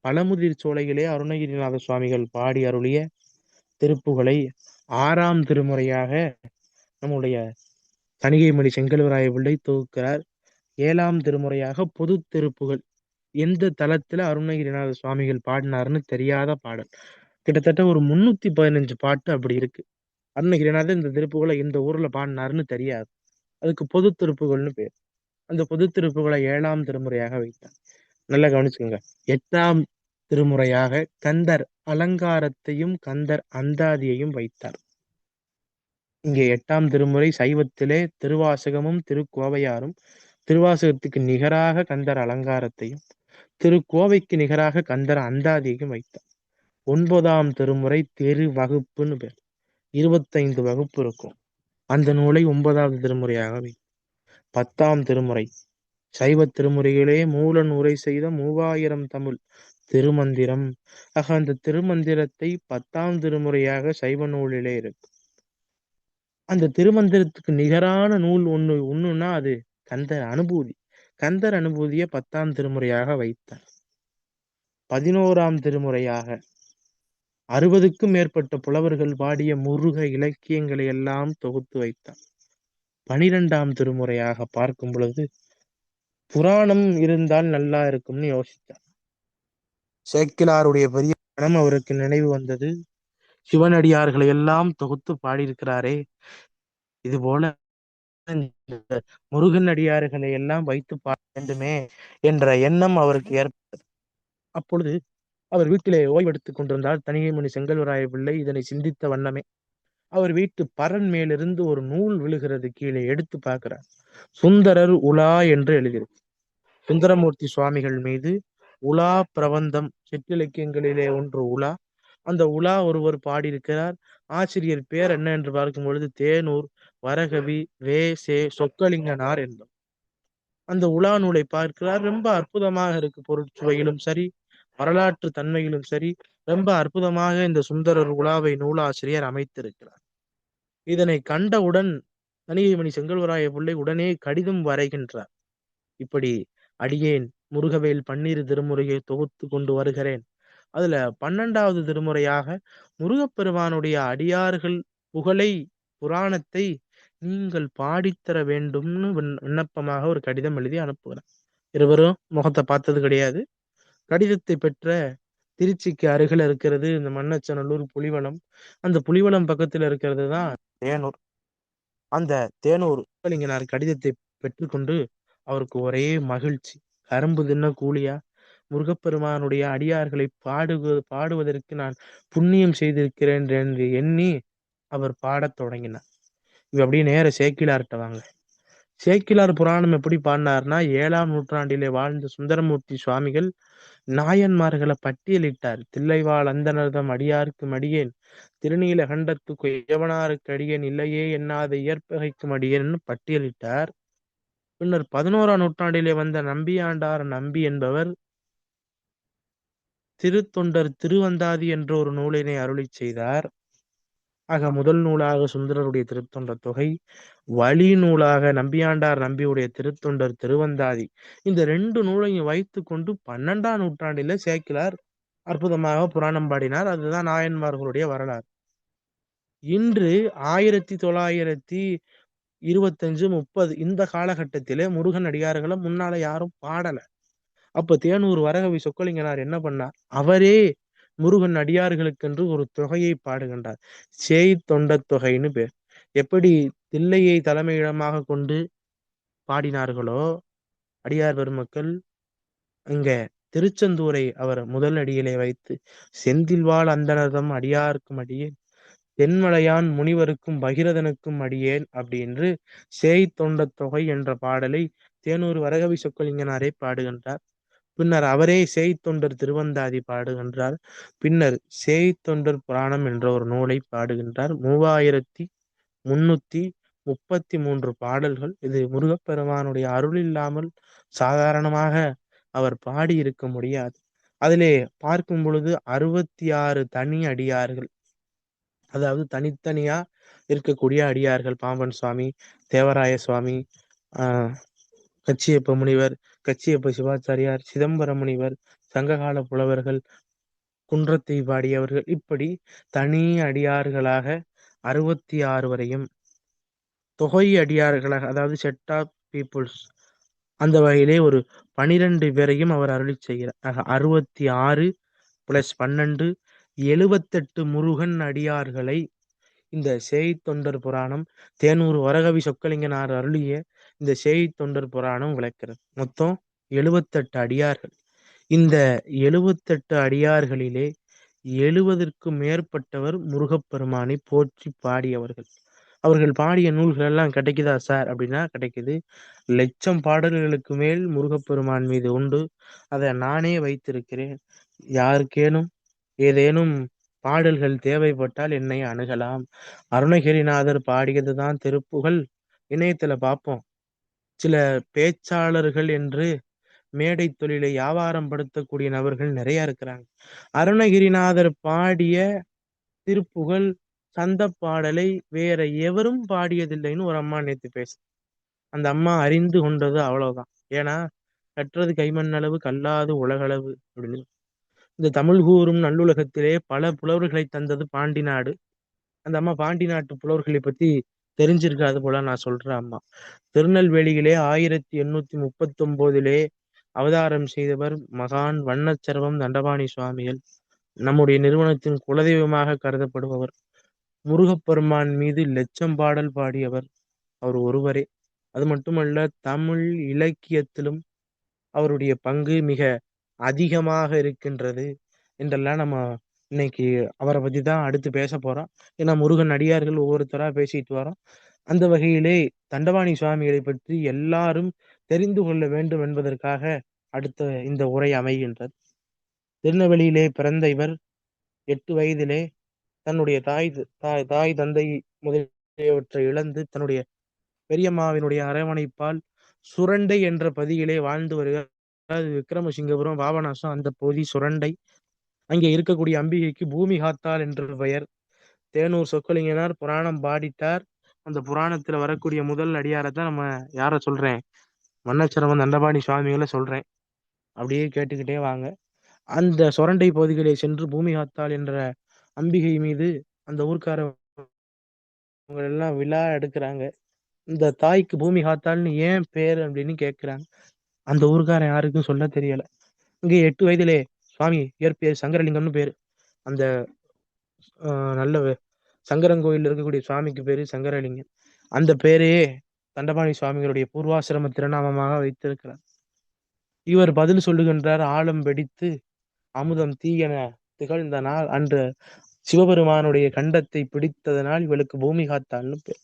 பழமுதிர் சோலையிலே அருணகிரிநாத சுவாமிகள் பாடி அருளிய திருப்புகளை 6ஆம் திருமுறையாக நம்முடைய தணிகைமணி செங்கல்வராய பிள்ளை தொகுக்கிறார். 7ஆம் திருமுறையாக பொது திருப்புகள். எந்த தலத்துல அருணகிரிநாத சுவாமிகள் பாடினார்னு தெரியாத பாடல். கிட்டத்தட்ட ஒரு 315 பாட்டு அப்படி இருக்கு. அருணகிரிநாதர் இந்த திருப்புகளை இந்த ஊர்ல பாடினாருன்னு தெரியாது. அதுக்கு பொது திருப்புகள்னு பேர். அந்த பொது திருப்புகளை 7ஆம் திருமுறையாக வைத்தார். நல்லா கவனிச்சுக்கோங்க. 8ஆம் திருமுறையாக கந்தர் அலங்காரத்தையும் கந்தர் அந்தாதியையும் வைத்தார். இங்கே 8ஆம் திருமுறை சைவத்திலே திருவாசகமும் திருக்கோவையாரும், திருவாசகத்துக்கு நிகராக கந்தர் அலங்காரத்தையும் திருக்கோவைக்கு நிகராக கந்தர் அந்தாதியையும் வைத்தார். 9ஆம் திருமுறை தெரு வகுப்புன்னு பேர். 25 வகுப்பு இருக்கும். அந்த நூலை 9வது திருமுறையாக வை. 10ஆம் திருமுறை சைவ திருமுறைகளே மூலன் உரை செய்த 3000 தமிழ் திருமந்திரம். ஆக அந்த திருமந்திரத்தை 10ஆம் திருமுறையாக சைவ நூலிலே இருக்கு. அந்த திருமந்திரத்துக்கு நிகரான நூல் ஒண்ணுன்னா அது கந்தர் அனுபூதி. கந்தர் அனுபூதியை 10ஆம் திருமுறையாக வைத்தார். 11ஆம் திருமுறையாக 60க்கும் மேற்பட்ட புலவர்கள் பாடிய முருக இலக்கியங்களை எல்லாம் தொகுத்து வைத்தார். 12ஆம் திருமுறையாக பார்க்கும் பொழுது புராணம் இருந்தால் நல்லா இருக்கும்னு யோசித்தார். சேக்கிலாருடைய பெரிய பணம் அவருக்கு நினைவு வந்தது. சிவனடியார்களை எல்லாம் தொகுத்து பாடியிருக்கிறாரே, இது போல முருகன் அடியார்களை எல்லாம் வைத்து பாட வேண்டுமே என்ற எண்ணம் அவருக்கு ஏற்பட்டது. அப்பொழுது அவர் வீட்டிலே ஓய்வெடுத்துக் கொண்டிருந்தார். தனியமணி செங்கல்வராய பிள்ளை இதனை சிந்தித்த வண்ணமே அவர் வீட்டு பரன் மேலிருந்து ஒரு நூல் விழுகிறது. கீழே எடுத்து பார்க்கிறார். சுந்தரர் உலா என்று எழுதியிருக்கு. சுந்தரமூர்த்தி சுவாமிகள் மீது உலா பிரபந்தம் சிற்றிலக்கியங்களிலே ஒன்று உலா. அந்த உலா ஒருவர் பாடியிருக்கிறார். ஆசிரியர் பேர் என்ன என்று பார்க்கும் பொழுது தேனூர் வரகவி வேசே சொக்கலிங்கனார் என்பவர். அந்த உலா நூலை பார்க்கிறார். ரொம்ப அற்புதமாக இருக்கு. பொருட்சுவையிலும் சரி, வரலாற்று தன்மையிலும் சரி, ரொம்ப அற்புதமாக இந்த சுந்தரர் உலாவை நூலாசிரியர் அமைத்திருக்கிறார். இதனை கண்டவுடன் தனியமணி செங்கல்வராய பிள்ளை உடனே கடிதம் வரைகின்றார். இப்படி அடியேன் முருகவேல் 12 திருமுறையை தொகுத்து கொண்டு வருகிறேன். அதுல 12வது திருமுறையாக முருகப்பெருமானுடைய அடியார்கள் புகழை புராணத்தை நீங்கள் பாடித்தர வேண்டும்னு விண்ணப்பமாக ஒரு கடிதம் எழுதி அனுப்புகிறார். இருவரும் முகத்தை பார்த்தது கிடையாது. கடிதத்தை பெற்ற திருச்சிக்கு அருகில் இருக்கிறது இந்த மண்ணச்சநல்லூர் புலிவலம். அந்த புலிவலம் பக்கத்துல இருக்கிறது தான் தேனூர். அந்த தேனூர் சொக்கலிங்கனார் கடிதத்தை பெற்றுக்கொண்டு அவருக்கு ஒரே மகிழ்ச்சி. கரும்பு தின்ன கூலியா, முருகப்பெருமானுடைய அடியார்களை பாடுவதற்கு நான் புண்ணியம் செய்திருக்கிறேன் என்று எண்ணி அவர் பாடத் தொடங்கினார். இவ அப்படியே நேர சேக்கிலார்ட்ட வாங்க. சேக்கிலார் புராணம் எப்படி பாடினார்னா, 7ஆம் நூற்றாண்டிலே வாழ்ந்த சுந்தரமூர்த்தி சுவாமிகள் நாயன்மார்களை பட்டியலிட்டார். தில்லைவாழ் அந்தனர்தம் அடியார்க்கும் அடியேன், திருநீல கண்டத்துக்கு எவனாருக்கு அடியேன், இல்லையே எண்ணாத இயற்பகைக்கும் அடியேன்னு பட்டியலிட்டார். பின்னர் 11ஆம் நூற்றாண்டிலே வந்த நம்பியாண்டார் நம்பி என்பவர் திருத்தொண்டர் திருவந்தாதி என்ற ஒரு நூலினை அருளி செய்தார். ஆக முதல் நூலாக சுந்தரருடைய திருத்தொண்டர் தொகை, வழி நூலாக நம்பியாண்டார் நம்பியுடைய திருத்தொண்டர் திருவந்தாதி. இந்த 2 நூலையும் வைத்து கொண்டு 12ஆம் நூற்றாண்டில சேக்கிலார் அற்புதமாக புராணம் பாடினார். அதுதான் நாயன்மார்களுடைய வரலாறு. இன்று 1925-30 இந்த காலகட்டத்திலே முருகன் அடியார்களை முன்னால யாரும் பாடல. அப்ப தேனூர் வரகவி சொக்கலிங்கனார் என்ன பண்ணார்? அவரே முருகன் அடியார்களுக்கென்று ஒரு தொகையை பாடுகின்றார். சேய் தொண்டத் தொகைன்னு பேர். எப்படி தில்லையை தலைமையிடமாக கொண்டு பாடினார்களோ அடியார் பெருமக்கள், இங்க திருச்செந்தூரை அவர் முதல் அடியிலே வைத்து செந்தில்வாழ் அந்தனர்தம் அடியார்க்கும் அடியேன், தென்மலையான் முனிவருக்கும் பகிரதனுக்கும் அடியேன் அப்படின்னு சேய் தொண்டத் தொகை என்ற பாடலை தேனூர் வரகவி சொக்கலிங்கனாரே பாடுகின்றார். பின்னர் அவரே சேய்த்தொண்டர் திருவந்தாதி பாடுகின்றார். பின்னர் சேய்த்தொண்டர் புராணம் என்ற ஒரு நூலை பாடுகின்றார். 3333 பாடல்கள். இது முருகப்பெருமானுடைய அருள் இல்லாமல் சாதாரணமாக அவர் பாடியிருக்க முடியாது. அதிலே பார்க்கும் பொழுது 66 தனி அடியார்கள், அதாவது தனித்தனியா இருக்கக்கூடிய அடியார்கள். பாம்பன் சுவாமி, தேவராய சுவாமி, கச்சியப்ப முனிவர், கச்சியப்ப சிவாச்சாரியார், சிதம்பர முனிவர், சங்ககால புலவர்கள், குன்றத்தை பாடியவர்கள், இப்படி தனி அடியார்களாக 66 வரையும், தொகை அடியார்களாக, அதாவது செட் ஆஃப் பீப்புள்ஸ் அந்த வகையிலே ஒரு 12 பேரையும் அவர் அருளி செய்கிறார். 66 + 12 78 முருகன் அடியார்களை இந்த சேய் தொண்டர் புராணம், தேனூர் வரகவி சொக்கலிங்கனார் அருளிய இந்த சேய் தொண்டர் புராணம் விளக்கிறது. மொத்தம் 78 அடியார்கள். இந்த 78 அடியார்களிலே 70ற்கும் மேற்பட்டவர் முருகப்பெருமானை போற்றி பாடியவர்கள். அவர்கள் பாடிய நூல்கள் எல்லாம் கிடைக்குதா சார் அப்படின்னா கிடைக்குது. 1,00,000 பாடல்களுக்கு மேல் முருகப்பெருமான் மீது உண்டு. அதை நானே வைத்திருக்கிறேன். யாருக்கேனும் ஏதேனும் பாடல்கள் தேவைப்பட்டால் என்னை அணுகலாம். அருணகிரிநாதர் பாடியதுதான் திருப்புகழ். இணையத்துல பார்ப்போம். சில பேச்சாளர்கள் என்று மேடை தொழிலை வியாபாரம் படுத்தக்கூடிய நபர்கள் நிறைய இருக்கிறாங்க. அருணகிரிநாதர் பாடிய திருப்புகழ் சந்த பாடலை வேற எவரும் பாடியதில்லைன்னு ஒரு அம்மா நேத்து பேச. அந்த அம்மா அறிந்து கொண்டது அவ்வளவுதான். ஏன்னா கற்றது கைமண் அளவு கல்லாது உலகளவு அப்படின்னு. இந்த தமிழ் கூறும் நல்லுலகத்திலே பல புலவர்களை தந்தது பாண்டி நாடு. அந்த அம்மா பாண்டி நாட்டு புலவர்களை பத்தி தெரிஞ்சிருக்காது போல நான் சொல்றேன் அம்மா. திருநெல்வேலியிலே 1839 அவதாரம் செய்தவர் மகான் வண்ணச்சரவம் தண்டபாணி சுவாமிகள். நம்முடைய நிறுவனத்தின் குலதெய்வமாக கருதப்படுபவர். முருகப்பெருமான் மீது லட்சம் பாடல் பாடியவர் அவர் ஒருவரே. அது மட்டுமல்ல, தமிழ் இலக்கியத்திலும் அவருடைய பங்கு மிக அதிகமாக இருக்கின்றது என்றெல்லாம் நம்ம இன்னைக்கு அவரை பத்தி தான் அடுத்து பேச போறோம். ஏன்னா முருகன் அடியார்கள் ஒவ்வொருத்தரா பேசிட்டு வரோம். அந்த வகையிலே தண்டபாணி சுவாமிகளை பற்றி எல்லாரும் தெரிந்து கொள்ள வேண்டும் என்பதற்காக அடுத்த இந்த உரை அமைகின்றது. திருநெல்வேலியிலே பிறந்த இவர் 8 வயதிலே தன்னுடைய தாய் தந்தை முதலியவற்றை இழந்து தன்னுடைய பெரியம்மாவினுடைய அரவணைப்பால் சுரண்டை என்ற பதியிலே வாழ்ந்து வருகிறார். விக்ரமசிங்கபுரம், பாபநாசம் அந்த பகுதி சுரண்டை. அங்கே இருக்கக்கூடிய அம்பிகைக்கு பூமி காத்தாள் என்று பெயர். தேனூர் சொக்கலிங்கனார் புராணம் பாடிட்டார். அந்த புராணத்துல வரக்கூடிய முதல் அடியாரத்தான் நம்ம யார சொல்றேன், மன்னச்சரவன் தண்டபாணி சுவாமிகளை சொல்றேன். அப்படியே கேட்டுக்கிட்டே வாங்க. அந்த சுரண்டை பகுதிகளை சென்று பூமி காத்தாள் என்ற அம்பிகை மீது அந்த ஊர்க்காரவங்க எல்லாம் விழா எடுக்கிறாங்க. இந்த தாய்க்கு பூமி காத்தாள்னு ஏன் பேர் அப்படின்னு கேட்கிறாங்க. அந்த ஊர்க்காரன் யாருக்கும் சொல்ல தெரியல. இங்கே 8 வயதிலே சுவாமி இயற்பெயர் சங்கரலிங்கம்னு பேரு. அந்த நல்ல சங்கரங்கோயில் இருக்கக்கூடிய சுவாமிக்கு பேரு சங்கரலிங்கம். அந்த பேரையே தண்டபாணி சுவாமிகளுடைய பூர்வாசிரம திருநாமமாக வைத்திருக்கிறார். இவர் பதில் சொல்லுகின்றார். ஆழம் வெடித்து அமுதம் தீயென திகழ்ந்த நாள் அன்று சிவபெருமானுடைய கண்டத்தை பிடித்ததனால் இவளுக்கு பூமி காத்தாள்னு பேர்.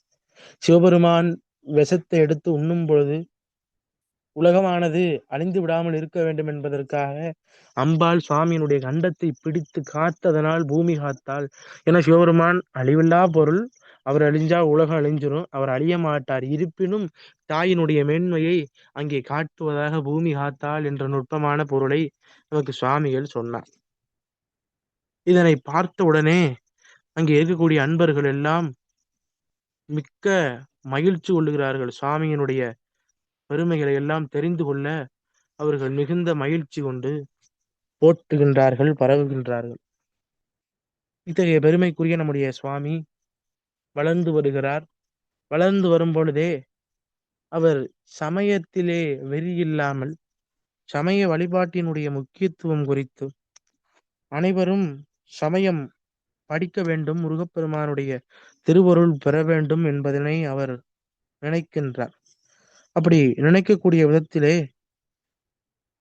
சிவபெருமான் விஷத்தை எடுத்து உண்ணும் பொழுது உலகமானது அழிந்து விடாமல் இருக்க வேண்டும் என்பதற்காக அம்பாள் சுவாமியினுடைய கண்டத்தை பிடித்து காத்ததனால் பூமி காத்தாள். என சிவபெருமான் அழிவில்லா பொருள். அவர் அழிஞ்சா உலகம் அழிஞ்சிரும். அவர் அழிய மாட்டார். இருப்பினும் தாயினுடைய மேன்மையை அங்கே காட்டுவதாக பூமி காத்தாள் என்ற நுட்பமான பொருளை நமக்கு சுவாமிகள் சொன்னார். இதனை பார்த்த உடனே அங்கே இருக்கக்கூடிய அன்பர்கள் எல்லாம் மிக்க மகிழ்ச்சி கொள்ளுகிறார்கள். சுவாமியினுடைய பெருமைகளை எல்லாம் தெரிந்து கொள்ள அவர்கள் மிகுந்த மகிழ்ச்சி கொண்டு போற்றுகின்றார்கள், பரவுகின்றார்கள். இத்தகைய பெருமைக்குரிய நம்முடைய சுவாமி வளர்ந்து வருகிறார். வளர்ந்து வரும் பொழுதே அவர் சமயத்திலே வெறி இல்லாமல் சமய வழிபாட்டினுடைய முக்கியத்துவம் குறித்து அனைவரும் சமயம் படிக்க வேண்டும், முருகப்பெருமானுடைய திருவருள் பெற வேண்டும் என்பதனை அவர் நினைக்கின்றார். அப்படி நினைக்கக்கூடிய விதத்திலே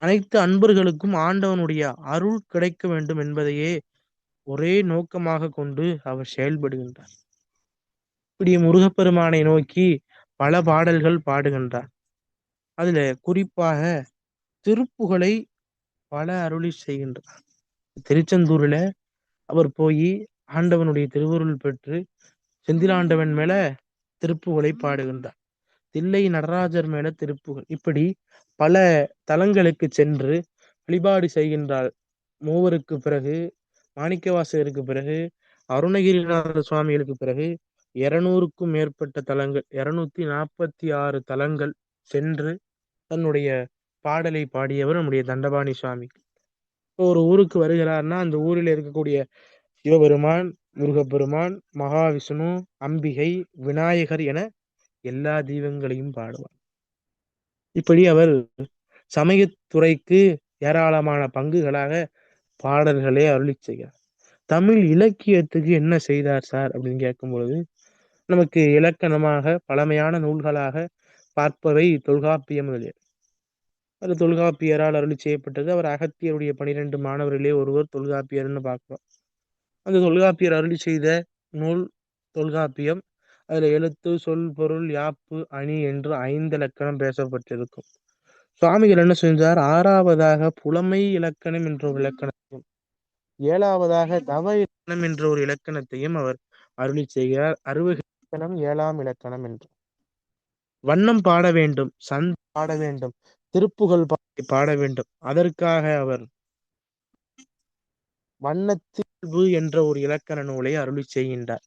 அனைத்து அன்பர்களுக்கும் ஆண்டவனுடைய அருள் கிடைக்க வேண்டும் என்பதையே ஒரே நோக்கமாக கொண்டு அவர் செயல்படுகின்றார். இப்படி முருகப்பெருமானை நோக்கி பல பாடல்கள் பாடுகின்றார். அதுல குறிப்பாக திருப்புகழை பல அருளி செய்கின்றார். திருச்செந்தூர்ல அவர் போய் ஆண்டவனுடைய திருவருள் பெற்று செந்திலாண்டவன் மேல திருப்புகழை பாடுகின்றார். தில்லை நடராஜர் மேல திருப்புகழ். இப்படி பல தலங்களுக்கு சென்று வழிபாடு செய்கின்றார். மூவருக்கு பிறகு, மாணிக்கவாசகருக்கு பிறகு, அருணகிரிநாத சுவாமிகளுக்கு பிறகு 200க்கும் மேற்பட்ட தலங்கள், 246 தலங்கள் சென்று தன்னுடைய பாடலை பாடியவர் நம்முடைய தண்டபாணி சுவாமி. ஒரு ஊருக்கு வருகிறார்னா அந்த ஊரில் இருக்கக்கூடிய சிவபெருமான், முருகப்பெருமான், மகாவிஷ்ணு, அம்பிகை, விநாயகர் என எல்லா தெய்வங்களையும் பாடுவார். இப்படி அவர் சமயத்துறைக்கு ஏராளமான பங்குகளாக பாடல்களே அருளி செய்கிறார். தமிழ் இலக்கியத்துக்கு என்ன செய்தார் சார் அப்படின்னு கேட்கும் பொழுது நமக்கு இலக்கணமாக பழமையான நூல்களாக பார்ப்பவை தொல்காப்பியம் முதலியது. அது தொல்காப்பியரால் அருளி செய்யப்பட்டது. அவர் அகத்தியருடைய 12 மாணவர்களே ஒருவர் தொல்காப்பியர்னு பார்க்கிறோம். அந்த தொல்காப்பியர் அருளி செய்த நூல் தொல்காப்பியம். அதுல எழுத்து, சொல், பொருள், யாப்பு, அணி என்று 5 இலக்கணம் பேசப்பட்டிருக்கும். சுவாமிகள் என்ன செஞ்சார்? 6வதாக புலமை இலக்கணம் என்ற ஒரு இலக்கணம் ஏழாவதாக தவ இலக்கணம் என்ற ஒரு இலக்கணத்தையும் அவர் அருளி செய்கிறார். அறுவகை இலக்கணம் 7ஆம் இலக்கணம் என்று. வண்ணம் பாட வேண்டும், சந்த் பாட வேண்டும், திருப்புகழ் பாட வேண்டும். அதற்காக அவர் வண்ணத்தியல்பு என்ற ஒரு இலக்கண நூலை அருளி செய்கின்றார்.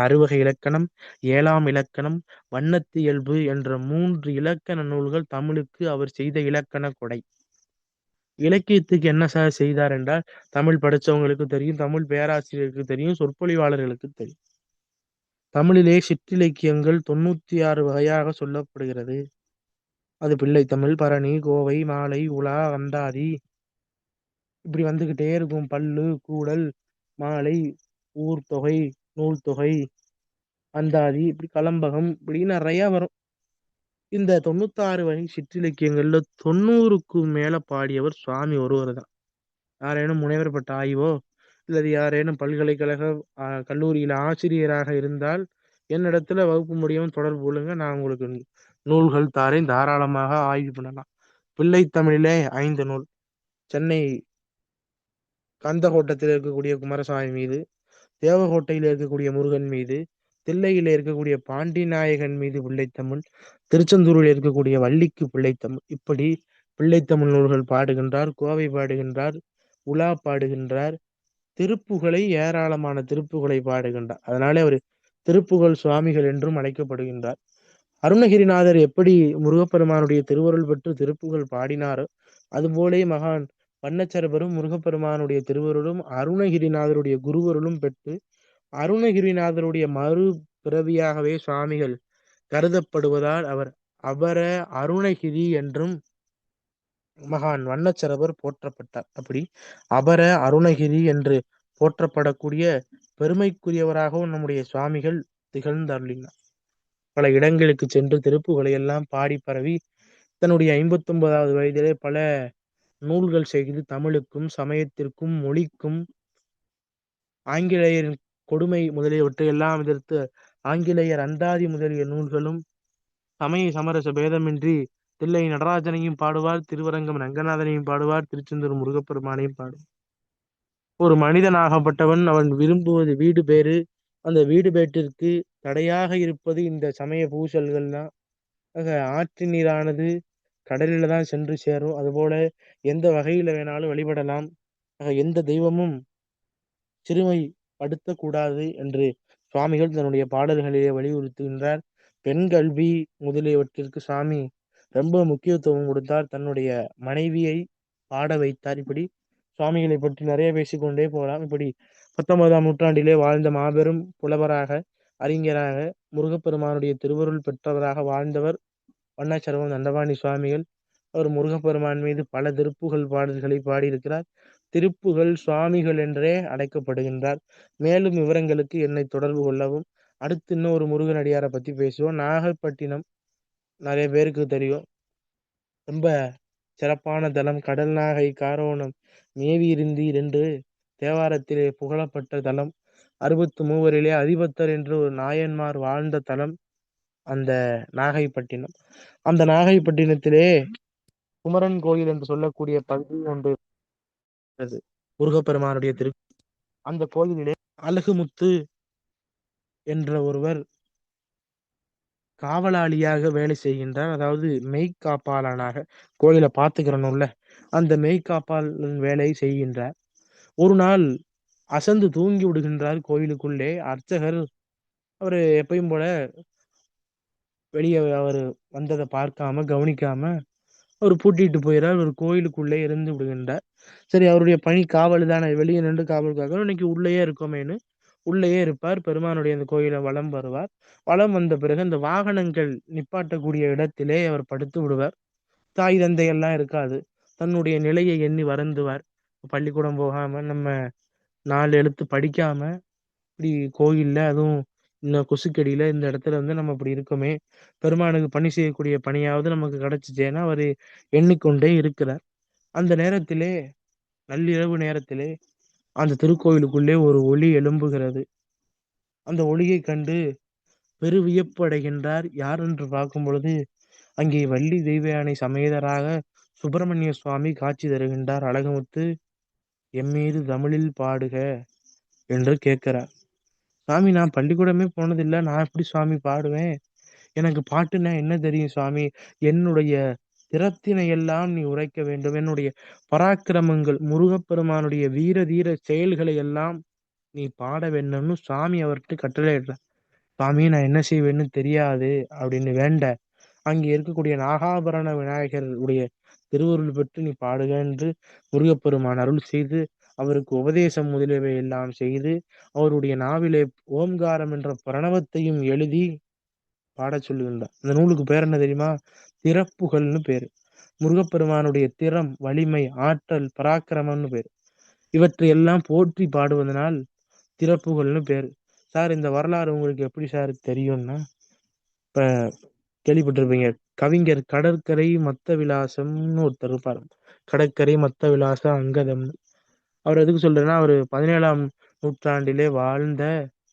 அறுவகை இலக்கணம், 7ஆம் இலக்கணம், வண்ணத்தியல்பு என்ற 3 இலக்கண நூல்கள் தமிழுக்கு அவர் செய்த இலக்கண கொடை. இலக்கியத்துக்கு என்ன சார் செய்தார் என்றால், தமிழ் படிச்சவங்களுக்கு தெரியும், தமிழ் பேராசிரியருக்கு தெரியும், சொற்பொழிவாளர்களுக்கு தெரியும். தமிழிலே சிற்றிலக்கியங்கள் 96 வகையாக சொல்லப்படுகிறது. அது பிள்ளைத்தமிழ், பரணி, கோவை, மாலை, உலா, அந்தாதி, இப்படி வந்துகிட்டே இருக்கும். பல்லு, கூடல், மாலை, ஊர் தொகை, நூல் தொகை, அந்தாதி, இப்படி கலம்பகம், இப்படி நிறைய வரும். இந்த 96 வகை சிற்றிலக்கியங்கள்ல 90க்கும் மேல பாடியவர் சுவாமி ஒருவர் தான். யாரேனும் முனைவர் பட்ட ஆய்வோ அல்லது யாரேனும் பல்கலைக்கழக கல்லூரியில ஆசிரியராக இருந்தால் என்னிடத்துல வகுப்பு முடியும் தொடர்பு கொள்ளுங்க. நான் உங்களுக்கு நூல்கள் தாரேன், தாராளமாக ஆய்வு பண்ணலாம். பிள்ளைத்தமிழிலே 5 நூல். சென்னை கந்தகோட்டத்தில் இருக்கக்கூடிய குமாரசாமி மீது, தேவகோட்டையில் இருக்கக்கூடிய முருகன் மீது, தில்லையில இருக்கக்கூடிய பாண்டிநாயகன் மீது பிள்ளைத்தமிழ், திருச்செந்தூரில் இருக்கக்கூடிய வள்ளிக்கு பிள்ளைத்தமிழ், இப்படி பிள்ளைத்தமிழ் நூல்கள் பாடுகின்றார். கோவை பாடுகின்றார், உலா பாடுகின்றார், திருப்புகளை ஏராளமான திருப்புகளை பாடுகின்றார். அதனாலே அவர் திருப்புகழ் சுவாமிகள் என்றும் அழைக்கப்படுகின்றார். அருணகிரிநாதர் எப்படி முருகப்பெருமானுடைய திருவருள் பெற்று திருப்புகழ் பாடினாரோ அதுபோலே மகான் வண்ணச்சரபரும் முருகப்பெருமானுடைய திருவருளும் அருணகிரிநாதருடைய குருவருளும் பெற்று அருணகிரிநாதருடைய மறு பிறவியாகவே சுவாமிகள் கருதப்படுவதால் அவர் அபர அருணகிரி என்றும் மகான் வண்ணச்சரபர் போற்றப்பட்டார். அப்படி அபர அருணகிரி என்று போற்றப்படக்கூடிய பெருமைக்குரியவராகவும் நம்முடைய சுவாமிகள் திகழ்ந்தருளினார். பல இடங்களுக்கு சென்று திருப்புகளை எல்லாம் பாடி பரவி தன்னுடைய 59வது வயதிலே பல நூல்கள் செய்து தமிழுக்கும் சமயத்திற்கும் மொழிக்கும் ஆங்கிலேயரின் கொடுமை முதலியவற்றை எல்லாம் எதிர்த்து ஆங்கிலேயர் அந்தாதி முதலிய நூல்களும் சமய சமரச பேதமின்றி தில்லை நடராஜனையும் பாடுவார், திருவரங்கம் ரங்கநாதனையும் பாடுவார், திருச்செந்தூர் முருகப்பெருமானையும் பாடுவார். ஒரு மனிதனாகப்பட்டவன் அவன் விரும்புவது வீடு பேறு. அந்த வீடு பேட்டிற்கு தடையாக இருப்பது இந்த சமய பூசல்கள் தான். ஆக ஆற்று நீரானது கடலில தான் சென்று சேரும். அதுபோல எந்த வகையில வேணாலும் வழிபடலாம். ஆக எந்த தெய்வமும் சிறுமைப்படுத்தக்கூடாது என்று சுவாமிகள் தன்னுடைய பாடல்களிலே வலியுறுத்துகின்றார். பெண் கல்வி முதலியவற்றிற்கு சாமி ரொம்ப முக்கியத்துவம் கொடுத்தார். தன்னுடைய மனைவியை பாட வைத்தார். இப்படி சுவாமிகளை பற்றி நிறைய பேசிக்கொண்டே போகலாம். இப்படி 19ஆம் நூற்றாண்டிலே வாழ்ந்த மாபெரும் புலவராக, அறிஞராக, முருகப்பெருமானுடைய திருவருள் பெற்றவராக வாழ்ந்தவர் வண்ணாச்சரவம் தண்டபாணி சுவாமிகள். அவர் முருகப்பெருமான் மீது பல திருப்புகழ் பாடல்களை பாடியிருக்கிறார். திருப்புகழ் சுவாமிகள் என்றே அழைக்கப்படுகின்றார். மேலும் விவரங்களுக்கு என்னை தொடர்பு கொள்ளவும். அடுத்து இன்னொரு முருகனடியாரை பத்தி பேசுவோம். நாகப்பட்டினம் நிறைய பேருக்கு தெரியும். ரொம்ப சிறப்பான தலம். கடல் நாகை காரோணம் மேவி இருந்தீர் என்று தேவாரத்திலே புகழப்பட்ட தலம். 63 அதிபத்தர் என்று ஒரு நாயன்மார் வாழ்ந்த தலம் அந்த நாகைப்பட்டினம். அந்த நாகைப்பட்டினத்திலே குமரன் கோயில் என்று சொல்லக்கூடிய பகுதி ஒன்று இருக்கிறது. முருகப்பெருமானுடைய அந்த கோயிலிலே அழகுமுத்து என்ற ஒருவர் காவலாளியாக வேலை செய்கின்றார். அதாவது மெய்காப்பாளனாக கோயிலை பார்த்துக்கிறனும்ல அந்த மெய்காப்பாளன் வேலை செய்கின்றார். ஒரு நாள் அசந்து தூங்கி விடுகின்றார் கோயிலுக்குள்ளே. அர்ச்சகர் அவரு எப்பயும் போல வெளியே அவர் வந்ததை பார்க்காம கவனிக்காம அவர் பூட்டிட்டு போயிறார். ஒரு கோயிலுக்குள்ளே இருந்து விடுகின்றார். சரி, அவருடைய பணி காவல் தானே, வெளியே நின்று காவல் காக்கணும். இன்னைக்கு உள்ளேயே இருக்கோமேனு உள்ளேயே இருப்பார். பெருமானுடைய அந்த கோயிலை வலம் வருவார். வலம் வந்த பிறகு அந்த வாகனங்கள் நிப்பாட்டக்கூடிய இடத்திலே அவர் படுத்து விடுவார். தாய் தந்தை எல்லாம் இருக்காது. தன்னுடைய நிலையை எண்ணி வருந்துவார். பள்ளிக்கூடம் போகாம, நம்ம 4 எழுத்து படிக்காம, இப்படி கோயில்ல அதுவும் இந்த கொசுக்கடியில இந்த இடத்துல வந்து நம்ம இப்படி இருக்கோமே, பெருமானுக்கு பணி செய்யக்கூடிய பணியாவது நமக்கு கிடைச்சிச்சேன்னா அவர் எண்ணிக்கொண்டே இருக்கிறார். அந்த நேரத்திலே, நள்ளிரவு நேரத்திலே அந்த திருக்கோயிலுக்குள்ளே ஒரு ஒளி எழும்புகிறது. அந்த ஒளியை கண்டு பெரு வியப்பு அடைகின்றார். யார் என்று பார்க்கும் பொழுது அங்கே வள்ளி தெய்வயானை சமேதராக சுப்பிரமணிய சுவாமி காட்சி தருகின்றார். அழகுமுத்து எம்மீது தமிழில் பாடுக என்று கேட்கிறார். சாமி, நான் பள்ளிக்கூடமே போனதில்லை, நான் எப்படி சுவாமி பாடுவேன்? எனக்கு பாட்டுன்னா என்ன தெரியும் சுவாமி? என்னுடைய திறத்தினை எல்லாம் நீ உரைக்க வேண்டும். என்னுடைய பராக்கிரமங்கள், முருகப்பெருமானுடைய வீர தீர செயல்களை எல்லாம் நீ பாட வேண்டும்னு சுவாமி அவர்கிட்ட கட்டளையிடுறார். சாமி, நான் என்ன செய்வேன்னு தெரியாது அப்படின்னு வேண்ட, அங்கே இருக்கக்கூடிய நாகாபரண விநாயகர் உடைய திருவருள் பெற்று நீ பாடுக என்று முருகப்பெருமான் அருள் செய்து, அவருக்கு உபதேசம் முதலியவை எல்லாம் செய்து, அவருடைய நாவிலே ஓம்காரம் என்ற பிரணவத்தையும் எழுதி பாடச் சொல்லுகின்றார். இந்த நூலுக்கு பேர் என்ன தெரியுமா? திறப்புகள்னு பேரு. முருகப்பெருமானுடைய திறம், வலிமை, ஆற்றல், பராக்கிரமம்னு பேரு. இவற்றை எல்லாம் போற்றி பாடுவதனால் திறப்புகள்னு பேரு. சார், இந்த வரலாறு உங்களுக்கு எப்படி சார் தெரியும்னா, இப்ப கேள்விப்பட்டிருப்பீங்க, கவிஞர் கடற்கரை மத்த விலாசம்னு ஒருத்தர் இருப்பார். கடற்கரை மத்த விலாச அங்கதம். அவர் எதுக்கு சொல்றேன்னா, அவர் 17ஆம் நூற்றாண்டிலே வாழ்ந்த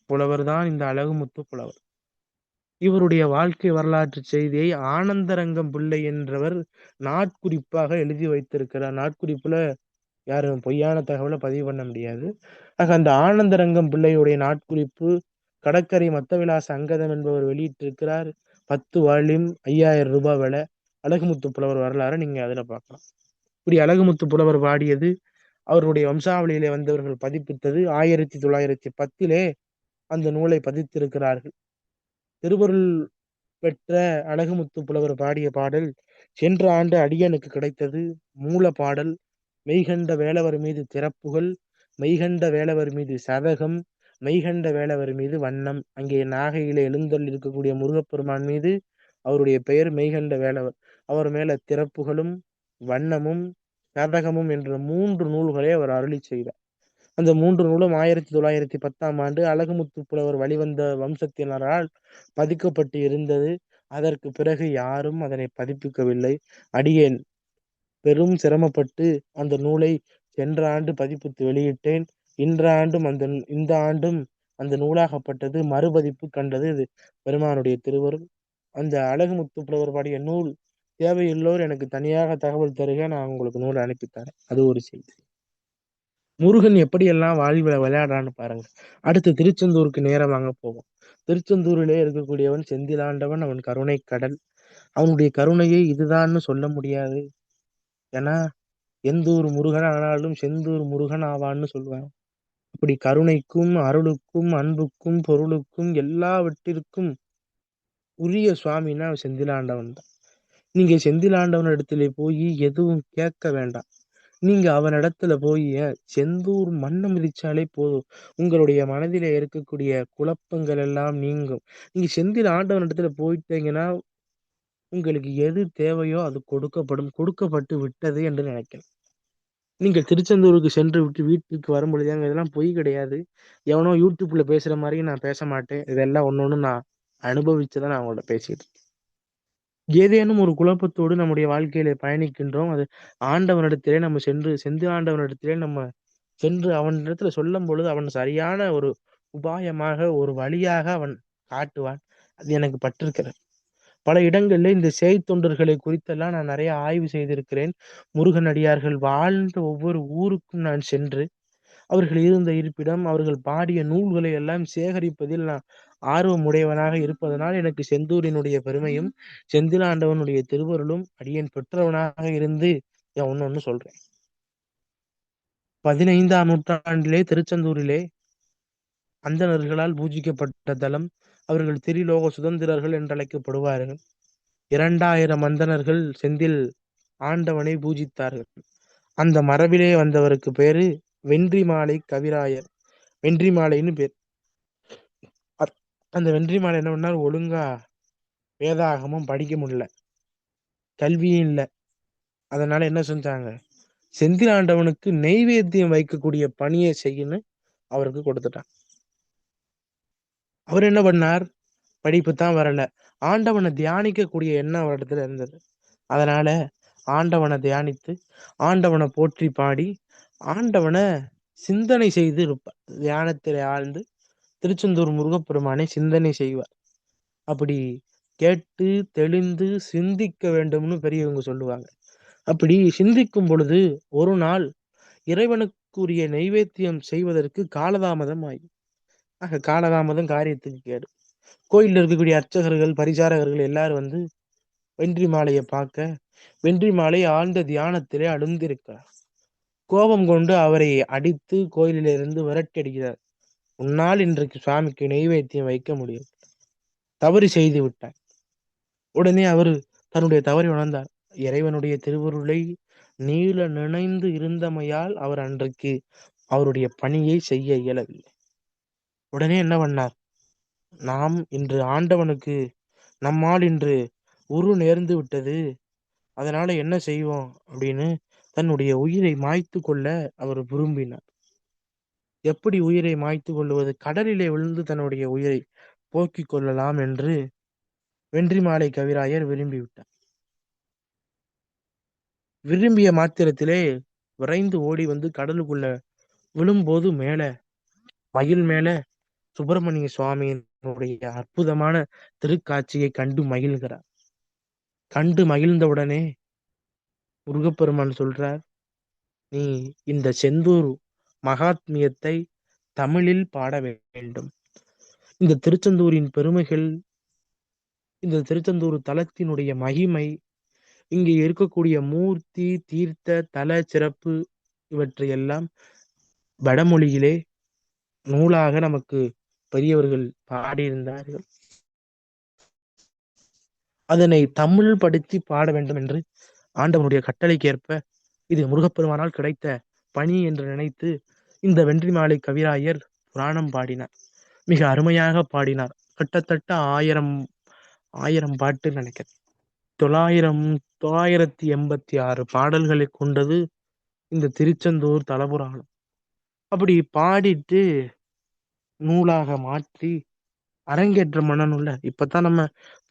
புலவர் தான் இந்த அழகுமுத்து புலவர். இவருடைய வாழ்க்கை வரலாற்று செய்தியை ஆனந்தரங்கம் பிள்ளை என்றவர் நாட்குறிப்பாக எழுதி வைத்திருக்கிறார். நாட்குறிப்புல யாரும் பொய்யான தகவலை பதிவு பண்ண முடியாது. ஆக அந்த ஆனந்தரங்கம் பிள்ளையுடைய நாட்குறிப்பு கடற்கரை மத்தவிலாச அங்கதம் என்பவர் வெளியிட்டிருக்கிறார். 10 வால்யூம், 5000 ரூபாய் விலை. அழகுமுத்து புலவர் வரலாறு நீங்க அதுல பார்க்கலாம். இப்படி அழகுமுத்து புலவர் பாடியது, அவருடைய வம்சாவளியிலே வந்தவர்கள் பதிப்பித்தது. 1910 அந்த நூலை பதித்திருக்கிறார்கள். திருவருள் பெற்ற அழகுமுத்து புலவர் பாடிய பாடல் சென்ற ஆண்டு அடியனுக்கு கிடைத்தது. மூல பாடல் மெய்கண்ட வேலவர் மீது திறப்புகள், மெய்கண்ட வேலவர் மீது சதகம், மெய்கண்ட வேலவர் மீது வண்ணம். அங்கே நாகையில எழுந்தருள் இருக்கக்கூடிய முருகப்பெருமான் மீது அவருடைய பெயர் மெய்கண்ட வேலவர். அவர் மேல திறப்புகளும் வண்ணமும் சதகமும் என்ற 3 நூல்களை அவர் அருளி செய்தார். அந்த 3 நூலும் 1910ஆம் ஆண்டு அழகுமுத்து புலவர் வழிவந்த வம்சத்தினரால் பதிக்கப்பட்டு இருந்தது. அதற்கு பிறகு யாரும் அதனை பதிப்பிக்கவில்லை. அடியேன் பெரும் சிரமப்பட்டு அந்த நூலை சென்ற ஆண்டு பதிப்பித்து வெளியிட்டேன். இந்த ஆண்டும் அந்த நூலாகப்பட்டது மறுபதிப்பு கண்டது. இது பெருமானுடைய திருவருள். அந்த அழகுமுத்து புலவர் பாடிய நூல் தேவையுள்ளோர் எனக்கு தனியாக தகவல் தருக, நான் உங்களுக்கு நூல் அனுப்பித்தரேன். அது ஒரு செய்தி. முருகன் எப்படியெல்லாம் வாழ்வில் விளையாடுறான்னு பாருங்க. அடுத்து திருச்செந்தூருக்கு நேரம் வாங்க போவோம். திருச்செந்தூரிலே இருக்கக்கூடியவன் செந்திலாண்டவன். அவன் கருணை கடல். அவனுடைய கருணையை இதுதான்னு சொல்ல முடியாது. ஏன்னா எந்தூர் முருகன் ஆனாலும் செந்தூர் முருகன் ஆவான்னு சொல்லுவாங்க. அப்படி கருணைக்கும் அருளுக்கும் அன்புக்கும் பொருளுக்கும் எல்லாவற்றிற்கும் உரிய சுவாமின்னா செந்திலாண்டவன் தான். நீங்க செந்திலாண்டவன் இடத்துல போய் எதுவும் கேட்க வேண்டாம். நீங்க அவனிடத்துல போய் செந்தூர் மண்ணை மிதிச்சாலே போதும், உங்களுடைய மனதிலே இருக்கக்கூடிய குழப்பங்கள் எல்லாம் நீங்கும். நீங்க செந்தில் ஆண்டவன் இடத்துல போயிட்டீங்கன்னா உங்களுக்கு எது தேவையோ அது கொடுக்கப்பட்டு விட்டது என்று நினைக்கிறேன். நீங்கள் திருச்செந்தூருக்கு சென்று விட்டு வீட்டுக்கு வரும்பொழுது இதெல்லாம் பொய் கிடையாது. எவனோ யூடியூப்ல பேசுற மாதிரி நான் பேச மாட்டேன். இதெல்லாம் ஒண்ணு நான் அனுபவிச்சுதான் நான் உங்கள்ட்ட பேசிட்டு இருக்கேன். ஏதேனும் ஒரு குழப்பத்தோடு நம்முடைய வாழ்க்கையில பயணிக்கின்றோம். அது ஆண்டவனிடத்திலே நம்ம சென்று ஆண்டவனிடத்திலே நம்ம சென்று அவனிடத்துல சொல்லும் பொழுது அவன் சரியான ஒரு உபாயமாக, ஒரு வழியாக அவன் காட்டுவான். அது எனக்கு பட்டிருக்கிறது. பல இடங்கள்ல இந்த தொண்டர்களை குறித்தெல்லாம் நான் நிறைய ஆய்வு செய்திருக்கிறேன். முருகன் அடியார்கள் வாழ்ந்த ஒவ்வொரு ஊருக்கும் நான் சென்று அவர்கள் இருந்த இருப்பிடம், அவர்கள் பாடிய நூல்களை எல்லாம் சேகரிப்பதில் நான் ஆர்வமுடையவனாக இருப்பதனால் எனக்கு செந்தூரினுடைய பெருமையும் செந்திலாண்டவனுடைய திருவருளும் அடியேன் பெற்றவனாக இருந்து ஒன்னு சொல்றேன். 15ஆம் நூற்றாண்டிலே திருச்செந்தூரிலே அந்தணர்களால் பூஜிக்கப்பட்ட தலம். அவர்கள் திரிலோக சுதந்திரர்கள் என்று அழைக்கப்படுவார்கள். 2000 அந்தணர்கள் செந்தில் ஆண்டவனை பூஜித்தார்கள். அந்த மரபிலே வந்தவருக்கு பேரு வென்றிமாலை கவிராயர். வென்றிமாலைன்னு பேர். அந்த வென்றிமாலை என்ன பண்ணார், ஒழுங்கா வேதாகமும் படிக்க முடியல, கல்வியும் இல்லை. அதனால என்ன செஞ்சாங்க, செந்திலாண்டவனுக்கு நெய்வேத்தியம் வைக்கக்கூடிய பணியை செய்யணும் அவருக்கு கொடுத்துட்டான். அவர் என்ன பண்ணார், படிப்பு தான் வரல, ஆண்டவனை தியானிக்கக்கூடிய எண்ணம் அவரிடத்துல இருந்தது. அதனால ஆண்டவனை தியானித்து ஆண்டவனை போற்றி பாடி ஆண்டவனை சிந்தனை செய்து இருப்பார். தியானத்தில் ஆழ்ந்து திருச்செந்தூர் முருகப்பெருமானை சிந்தனை செய்வார். அப்படி கேட்டு தெளிந்து சிந்திக்க வேண்டும்னு பெரியவங்க சொல்லுவாங்க. அப்படி சிந்திக்கும் பொழுது ஒரு நாள் இறைவனுக்கு சிவனுக்குரிய நைவேத்தியம் செய்வதற்கு காலதாமதம் ஆகி ஆக காலதாமதம் காரியத்துக்கு கேடு. கோயில்ல இருக்கக்கூடிய அர்ச்சகர்கள் பரிசாரகர்கள் எல்லாரும் வந்து வென்றி மாலையை பார்க்க வென்றி மாலை ஆழ்ந்த தியானத்திலே அழுந்திருக்கிறார். கோபம் கொண்டு அவரை அடித்து கோயிலிலிருந்து விரட்டி அடிக்கிறார். உன்னால் இன்றைக்கு சுவாமிக்கு நெய்வேத்தியம் வைக்க முடியும், தவறு செய்து விட்டார். உடனே அவர் தன்னுடைய தவறை உணர்ந்தார். இறைவனுடைய திருவருளை நீள நினைந்து இருந்தமையால் அவர் அன்றைக்கு அவருடைய பணியை செய்ய இயலவில்லை. உடனே என்ன பண்ணார், நாம் இன்று ஆண்டவனுக்கு நம்மால் இன்று உரு நேர்ந்து விட்டது, அதனால என்ன செய்வோம் அப்படின்னு தன்னுடைய உயிரை மாய்த்து கொள்ள அவர் விரும்பினார். எப்படி உயிரை மாய்த்து கொள்வது, கடலிலே விழுந்து தன்னுடைய உயிரை போக்கிக் கொள்ளலாம் என்று வென்றிமாலை கவிராயர் விரும்பிவிட்டார். விரும்பிய மாத்திரத்திலே விரைந்து ஓடி வந்து கடலுக்குள்ள விழும்போது மேல மயில் மேல சுப்பிரமணிய சுவாமியினுடைய அற்புதமான திருக்காட்சியை கண்டு மகிழ்கிறார். கண்டு மகிழ்ந்தவுடனே முருகப்பெருமான் சொல்றார், நீ இந்த செந்தூர் மகாத்மியத்தை தமிழில் பாட வேண்டும். இந்த திருச்செந்தூரின் பெருமைகள், இந்த திருச்செந்தூர் தலத்தினுடைய மகிமை, இங்கே இருக்கக்கூடிய மூர்த்தி தீர்த்த தல சிறப்பு இவற்றையெல்லாம் வடமொழியிலே நூலாக நமக்கு பெரியவர்கள் பாடியிருந்தார்கள். அதனை தமிழ் படுத்தி பாட வேண்டும் என்று ஆண்டவனுடைய கட்டளைக்கு ஏற்ப இது முருகப்பெருமானால் கிடைத்த பணி என்று நினைத்து இந்த வென்றிமாலை கவிராயர் புராணம் பாடினார். மிக அருமையாக பாடினார். கிட்டத்தட்ட 1000 பாட்டு நினைக்கிறேன். 986 பாடல்களை கொண்டது இந்த திருச்செந்தூர் தலபுராணம். அப்படி பாடிட்டு நூலாக மாற்றி அரங்கேற்றம் பண்ணணும்ல. இப்பதான் நம்ம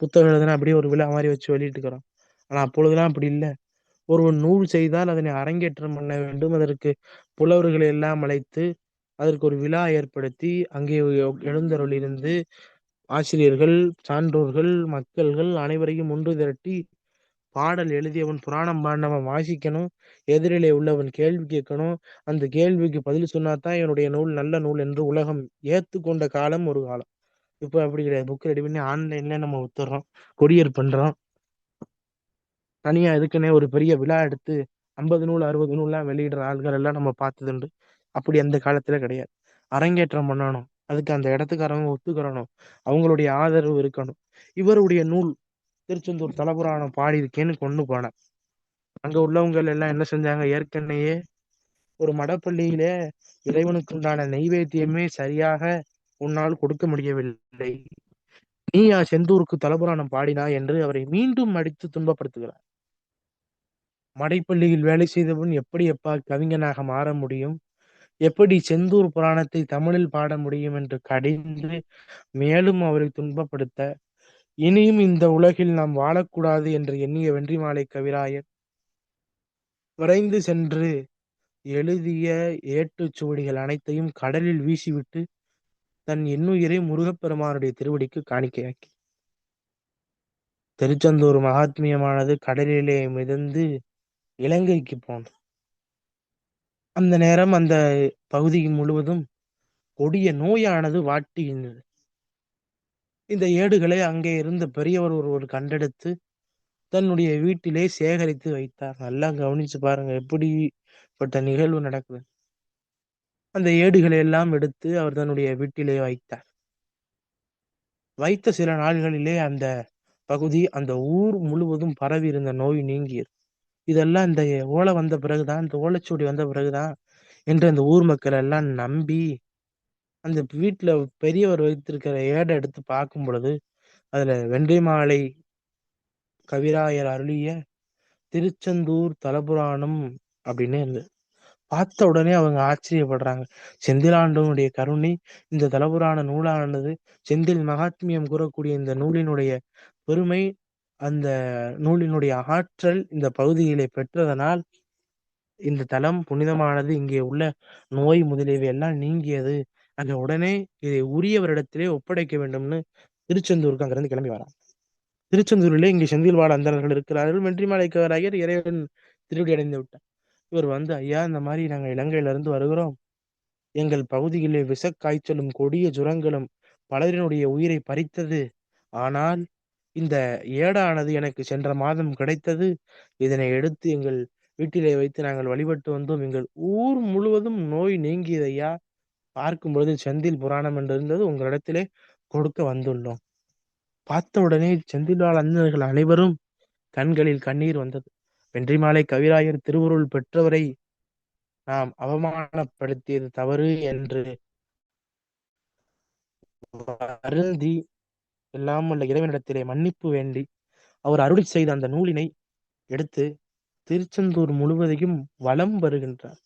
புத்தகம் எழுதுனா அப்படியே ஒரு விழா மாதிரி வச்சு வெளியிட்டு இருக்கிறோம். ஆனா அப்பொழுதெல்லாம் அப்படி இல்லை. ஒருவன் நூல் செய்தால் அதனை அரங்கேற்றம் பண்ண வேண்டும். அதற்கு புலவர்களை எல்லாம் அழைத்து அதற்கு ஒரு விழா ஏற்படுத்தி அங்கே எழுந்தருளிருந்து ஆசிரியர்கள், சான்றோர்கள், மக்கள்கள் அனைவரையும் ஒன்று திரட்டி பாடல் எழுதியவன் புராணம் பாடினவன் வாசிக்கணும், எதிரிலே உள்ளவன் கேள்வி கேட்கணும், அந்த கேள்விக்கு பதில் சொன்னாதான் என்னுடைய நூல் நல்ல நூல் என்று உலகம் ஏத்துக்கொண்ட காலம் ஒரு காலம். இப்போ அப்படி கிடையாது. புக் ரெடி பண்ணி ஆன்லைன்ல நம்ம வித்துறோம், கொரியர் பண்றோம். தனியா இதுக்குன்னே ஒரு பெரிய விழா எடுத்து 50 நூல் 60 நூல்லாம் வெளியிடுற ஆள்கள் எல்லாம் நம்ம பார்த்ததுண்டு. அப்படி அந்த காலத்துல கிடையாது. அரங்கேற்றம் பண்ணணும், அதுக்கு அந்த இடத்துக்காரங்க ஒத்துக்கிறணும், அவங்களுடைய ஆதரவு இருக்கணும். இவருடைய நூல் திருச்செந்தூர் தலபுராணம் பாடியிருக்கேன்னு கொண்டு போனார். அங்க உள்ளவங்க எல்லாம் என்ன செஞ்சாங்க, ஏற்கனவே ஒரு மடப்பள்ளியில இறைவனுக்கு உண்டான நெய்வேத்தியமே சரியாக உன்னால் கொடுக்க முடியவில்லை, நீயா செந்தூருக்கு தலபுராணம் பாடினா என்று அவரை மீண்டும் அடித்து துன்பப்படுத்துகிறார். மடைப்பள்ளியில் வேலை செய்தவன் எப்படி எப்பா கவிஞனாக மாற முடியும், எப்படி செந்தூர் புராணத்தை தமிழில் பாட முடியும் என்று கடிந்து மேலும் அவரை துன்பப்படுத்த, இனியும் இந்த உலகில் நாம் வாழக்கூடாது என்று எண்ணிய வென்றிமாலை கவிராயர் விரைந்து சென்று எழுதிய ஏட்டுச்சுவடிகள் அனைத்தையும் கடலில் வீசிவிட்டு தன் இன்னுயிரை முருகப்பெருமானுடைய திருவடிக்கு காணிக்கையாக்கி, திருச்செந்தூர் மகாத்மியமானது கடலிலே மிதந்து இலங்கைக்கு போனது. அந்த நேரம் அந்த பகுதி முழுவதும் கொடிய நோயானது வாட்டி இருந்தது. இந்த ஏடுகளை அங்கே இருந்த பெரியவர் ஒருவர் கண்டெடுத்து தன்னுடைய வீட்டிலே சேகரித்து வைத்தார். நல்லா கவனிச்சு பாருங்க எப்படிப்பட்ட நிகழ்வு நடக்குது. அந்த ஏடுகளை எல்லாம் எடுத்து அவர் தன்னுடைய வீட்டிலே வைத்தார். வைத்த சில நாள்களிலே அந்த பகுதி, அந்த ஊர் முழுவதும் பரவி இருந்த நோய் நீங்கியது. இதெல்லாம் இந்த ஓலை வந்த பிறகுதான், இந்த ஓலைச்சுவடி வந்த பிறகுதான் என்று அந்த ஊர் மக்கள் எல்லாம் நம்பி அந்த வீட்டுல பெரியவர் வைத்திருக்கிற ஏடை எடுத்து பார்க்கும் பொழுது அதுல வென்றிமாலை கவிராயர் அருளிய திருச்செந்தூர் தலபுராணம் அப்படின்னு இருந்தது. பார்த்த உடனே அவங்க ஆச்சரியப்படுறாங்க. செந்திலாண்டவனுடைய கருணை, இந்த தலபுராண நூலானது, செந்தில் மகாத்மியம் கூறக்கூடிய இந்த நூலினுடைய பெருமை, அந்த நூலினுடைய ஆற்றல் இந்த பகுதியிலே பெற்றதனால் இந்த தலம் புனிதமானது, இங்கே உள்ள நோய் முதலியவை எல்லாம் நீங்கியது. அங்க உடனே இதை உரியவரிடத்திலே ஒப்படைக்க வேண்டும்னு திருச்செந்தூருக்கு அங்கிருந்து கிளம்பி வரான். திருச்செந்தூரிலே இங்கே செந்தில் வாழ அந்தணர்கள் இருக்கிறார்கள். வென்றிமாலை கவிராயர் இறைவன் திருவடி அடைந்து விட்டார். இவர் வந்து, ஐயா இந்த மாதிரி நாங்க இலங்கையில இருந்து வருகிறோம். எங்கள் பகுதியிலே விஷக்காய்ச்சலும் கொடிய ஜுரங்களும் பலரினுடைய உயிரை பறித்தது. ஆனால் இந்த ஏடானது எனக்கு சென்ற மாதம் கிடைத்தது. இதனை எடுத்து எங்கள் வீட்டிலே வைத்து நாங்கள் வழிபட்டு வந்தோம். எங்கள் ஊர் முழுவதும் நோய் நீங்கியது ஐயா. பார்க்கும் பொழுது செந்தில் புராணம் என்று இருந்தது. உங்களிடத்திலே கொடுக்க வந்துள்ளோம். பார்த்த உடனே செந்தில் வாழ் அந்தணர்கள் அனைவரும் கண்களில் கண்ணீர் வந்தது. வென்றிமாலை கவிராயர் திருவருள் பெற்றவரை நாம் அவமானப்படுத்தியது தவறு என்று வருந்தி எல்லாம் உள்ள இறைவனிடத்திலே மன்னிப்பு வேண்டி அவர் அருளி செய்த அந்த நூலினை எடுத்து திருச்செந்தூர் முழுவதையும் வலம் வருகின்றார்.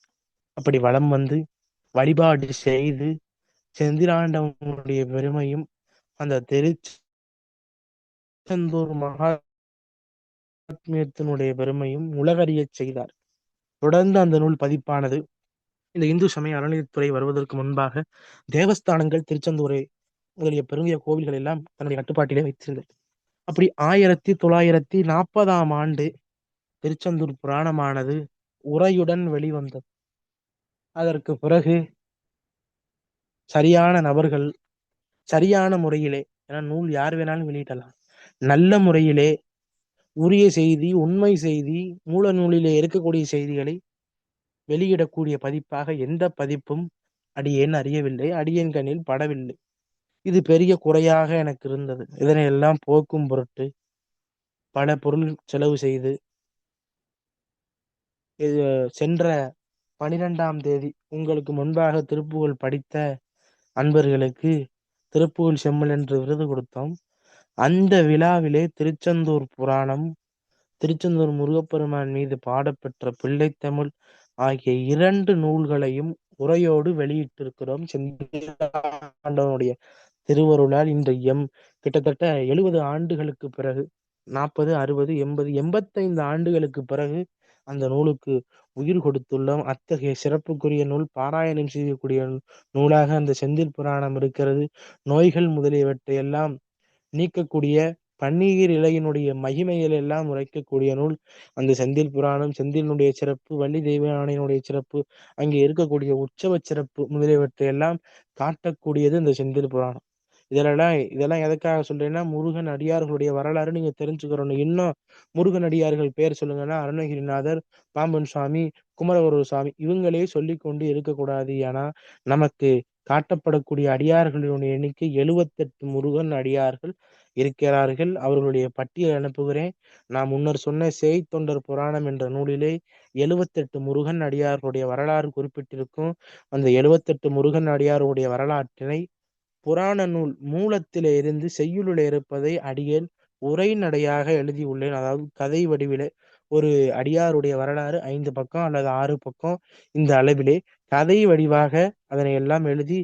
அப்படி வலம் வந்து வழிபாடு செய்து செந்திலாண்டவனுடைய பெருமையும் அந்த திருச்செந்தூர் மகாத்மியத்தினுடைய பெருமையும் உலகறியச் செய்தார். தொடர்ந்து அந்த நூல் பதிப்பானது. இந்த இந்து சமய அறநிலையத்துறை வருவதற்கு முன்பாக தேவஸ்தானங்கள் திருச்செந்தூரை முதலிய பெருங்கிய கோவில்கள் எல்லாம் தன்னுடைய கட்டுப்பாட்டிலே வைத்திருந்தது. அப்படி 1940ஆம் ஆண்டு திருச்செந்தூர் புராணமானது உரையுடன் வெளிவந்தது. அதற்கு பிறகு சரியான நபர்கள் சரியான முறையிலே, ஏன்னா நூல் யார் வேணாலும் வெளியிடலாம், நல்ல முறையிலே உரிய செய்தி, உண்மை செய்தி, மூல நூலிலே இருக்கக்கூடிய செய்திகளை வெளியிடக்கூடிய பதிப்பாக எந்த பதிப்பும் அடியேன் அறியவில்லை, அடியேன் கண்ணில் படவில்லை. இது பெரிய குறையாக எனக்கு இருந்தது. இதனை எல்லாம் போக்கும் பொருட்டு பல பொருள் செலவு செய்து இது சென்ற 12ஆம் தேதி உங்களுக்கு முன்பாக திருப்புகழ் படித்த அன்பர்களுக்கு திருப்புகழ் செம்மல் என்று விருது கொடுத்தோம். அந்த விழாவிலே திருச்செந்தூர் புராணம், திருச்செந்தூர் முருகப்பெருமான் மீது பாடப்பெற்ற பிள்ளைத்தமிழ் ஆகிய 2 நூல்களையும் உரையோடு வெளியிட்டிருக்கிறோம். செந்திலாண்டவனுடைய திருவருளால் இன்று கிட்டத்தட்ட 70 ஆண்டுகளுக்கு பிறகு, 40, 60, 80, 85 ஆண்டுகளுக்கு பிறகு அந்த நூலுக்கு உயிர் கொடுத்துள்ளோம். அத்தகைய சிறப்புக்குரிய நூல், பாராயணம் செய்யக்கூடிய நூலாக அந்த செந்தில் புராணம் இருக்கிறது. நோய்கள் முதலியவற்றை எல்லாம் நீக்கக்கூடிய பன்னீர் இலையினுடைய மகிமைகள் எல்லாம் உரைக்கக்கூடிய நூல் அந்த செந்தில் புராணம். செந்திலினுடைய சிறப்பு, வள்ளி தெய்வானையினுடைய சிறப்பு, அங்கே இருக்கக்கூடிய உற்சவ சிறப்பு முதலியவற்றை எல்லாம் காட்டக்கூடியது இந்த செந்தில் புராணம். இதெல்லாம் எதுக்காக சொல்றேன்னா, முருகன் அடியார்களுடைய வரலாறு நீங்க தெரிஞ்சுக்கிறணும். இன்னும் முருகன் அடியார்கள் பேர் சொல்லுங்கன்னா அருணகிரிநாதர், பாம்பன் சுவாமி, குமரகுரு சுவாமி இவங்களே சொல்லிக் கொண்டு இருக்கக்கூடாது. ஏன்னா நமக்கு காட்டப்படக்கூடிய அடியார்களுடைய எண்ணிக்கை 78 முருகன் அடியார்கள் இருக்கிறார்கள். அவர்களுடைய பட்டியல் அனுப்புகிறேன். நான் முன்னர் சொன்ன சேய்த்தொண்டர் புராணம் என்ற நூலிலே 78 முருகன் அடியார்களுடைய வரலாறு குறிப்பிட்டிருக்கும். அந்த 78 முருகன் அடியாருடைய வரலாற்றினை புராண நூல் மூலத்திலே இருந்து செய்யுளிலே இருப்பதை அடியேன் உரைநடையாக எழுதியுள்ளேன். அதாவது கதை வடிவிலே ஒரு அடியாருடைய வரலாறு 5 பக்கம் அல்லது 6 பக்கம் இந்த அளவிலே கதை வடிவாக அதனை எல்லாம் எழுதி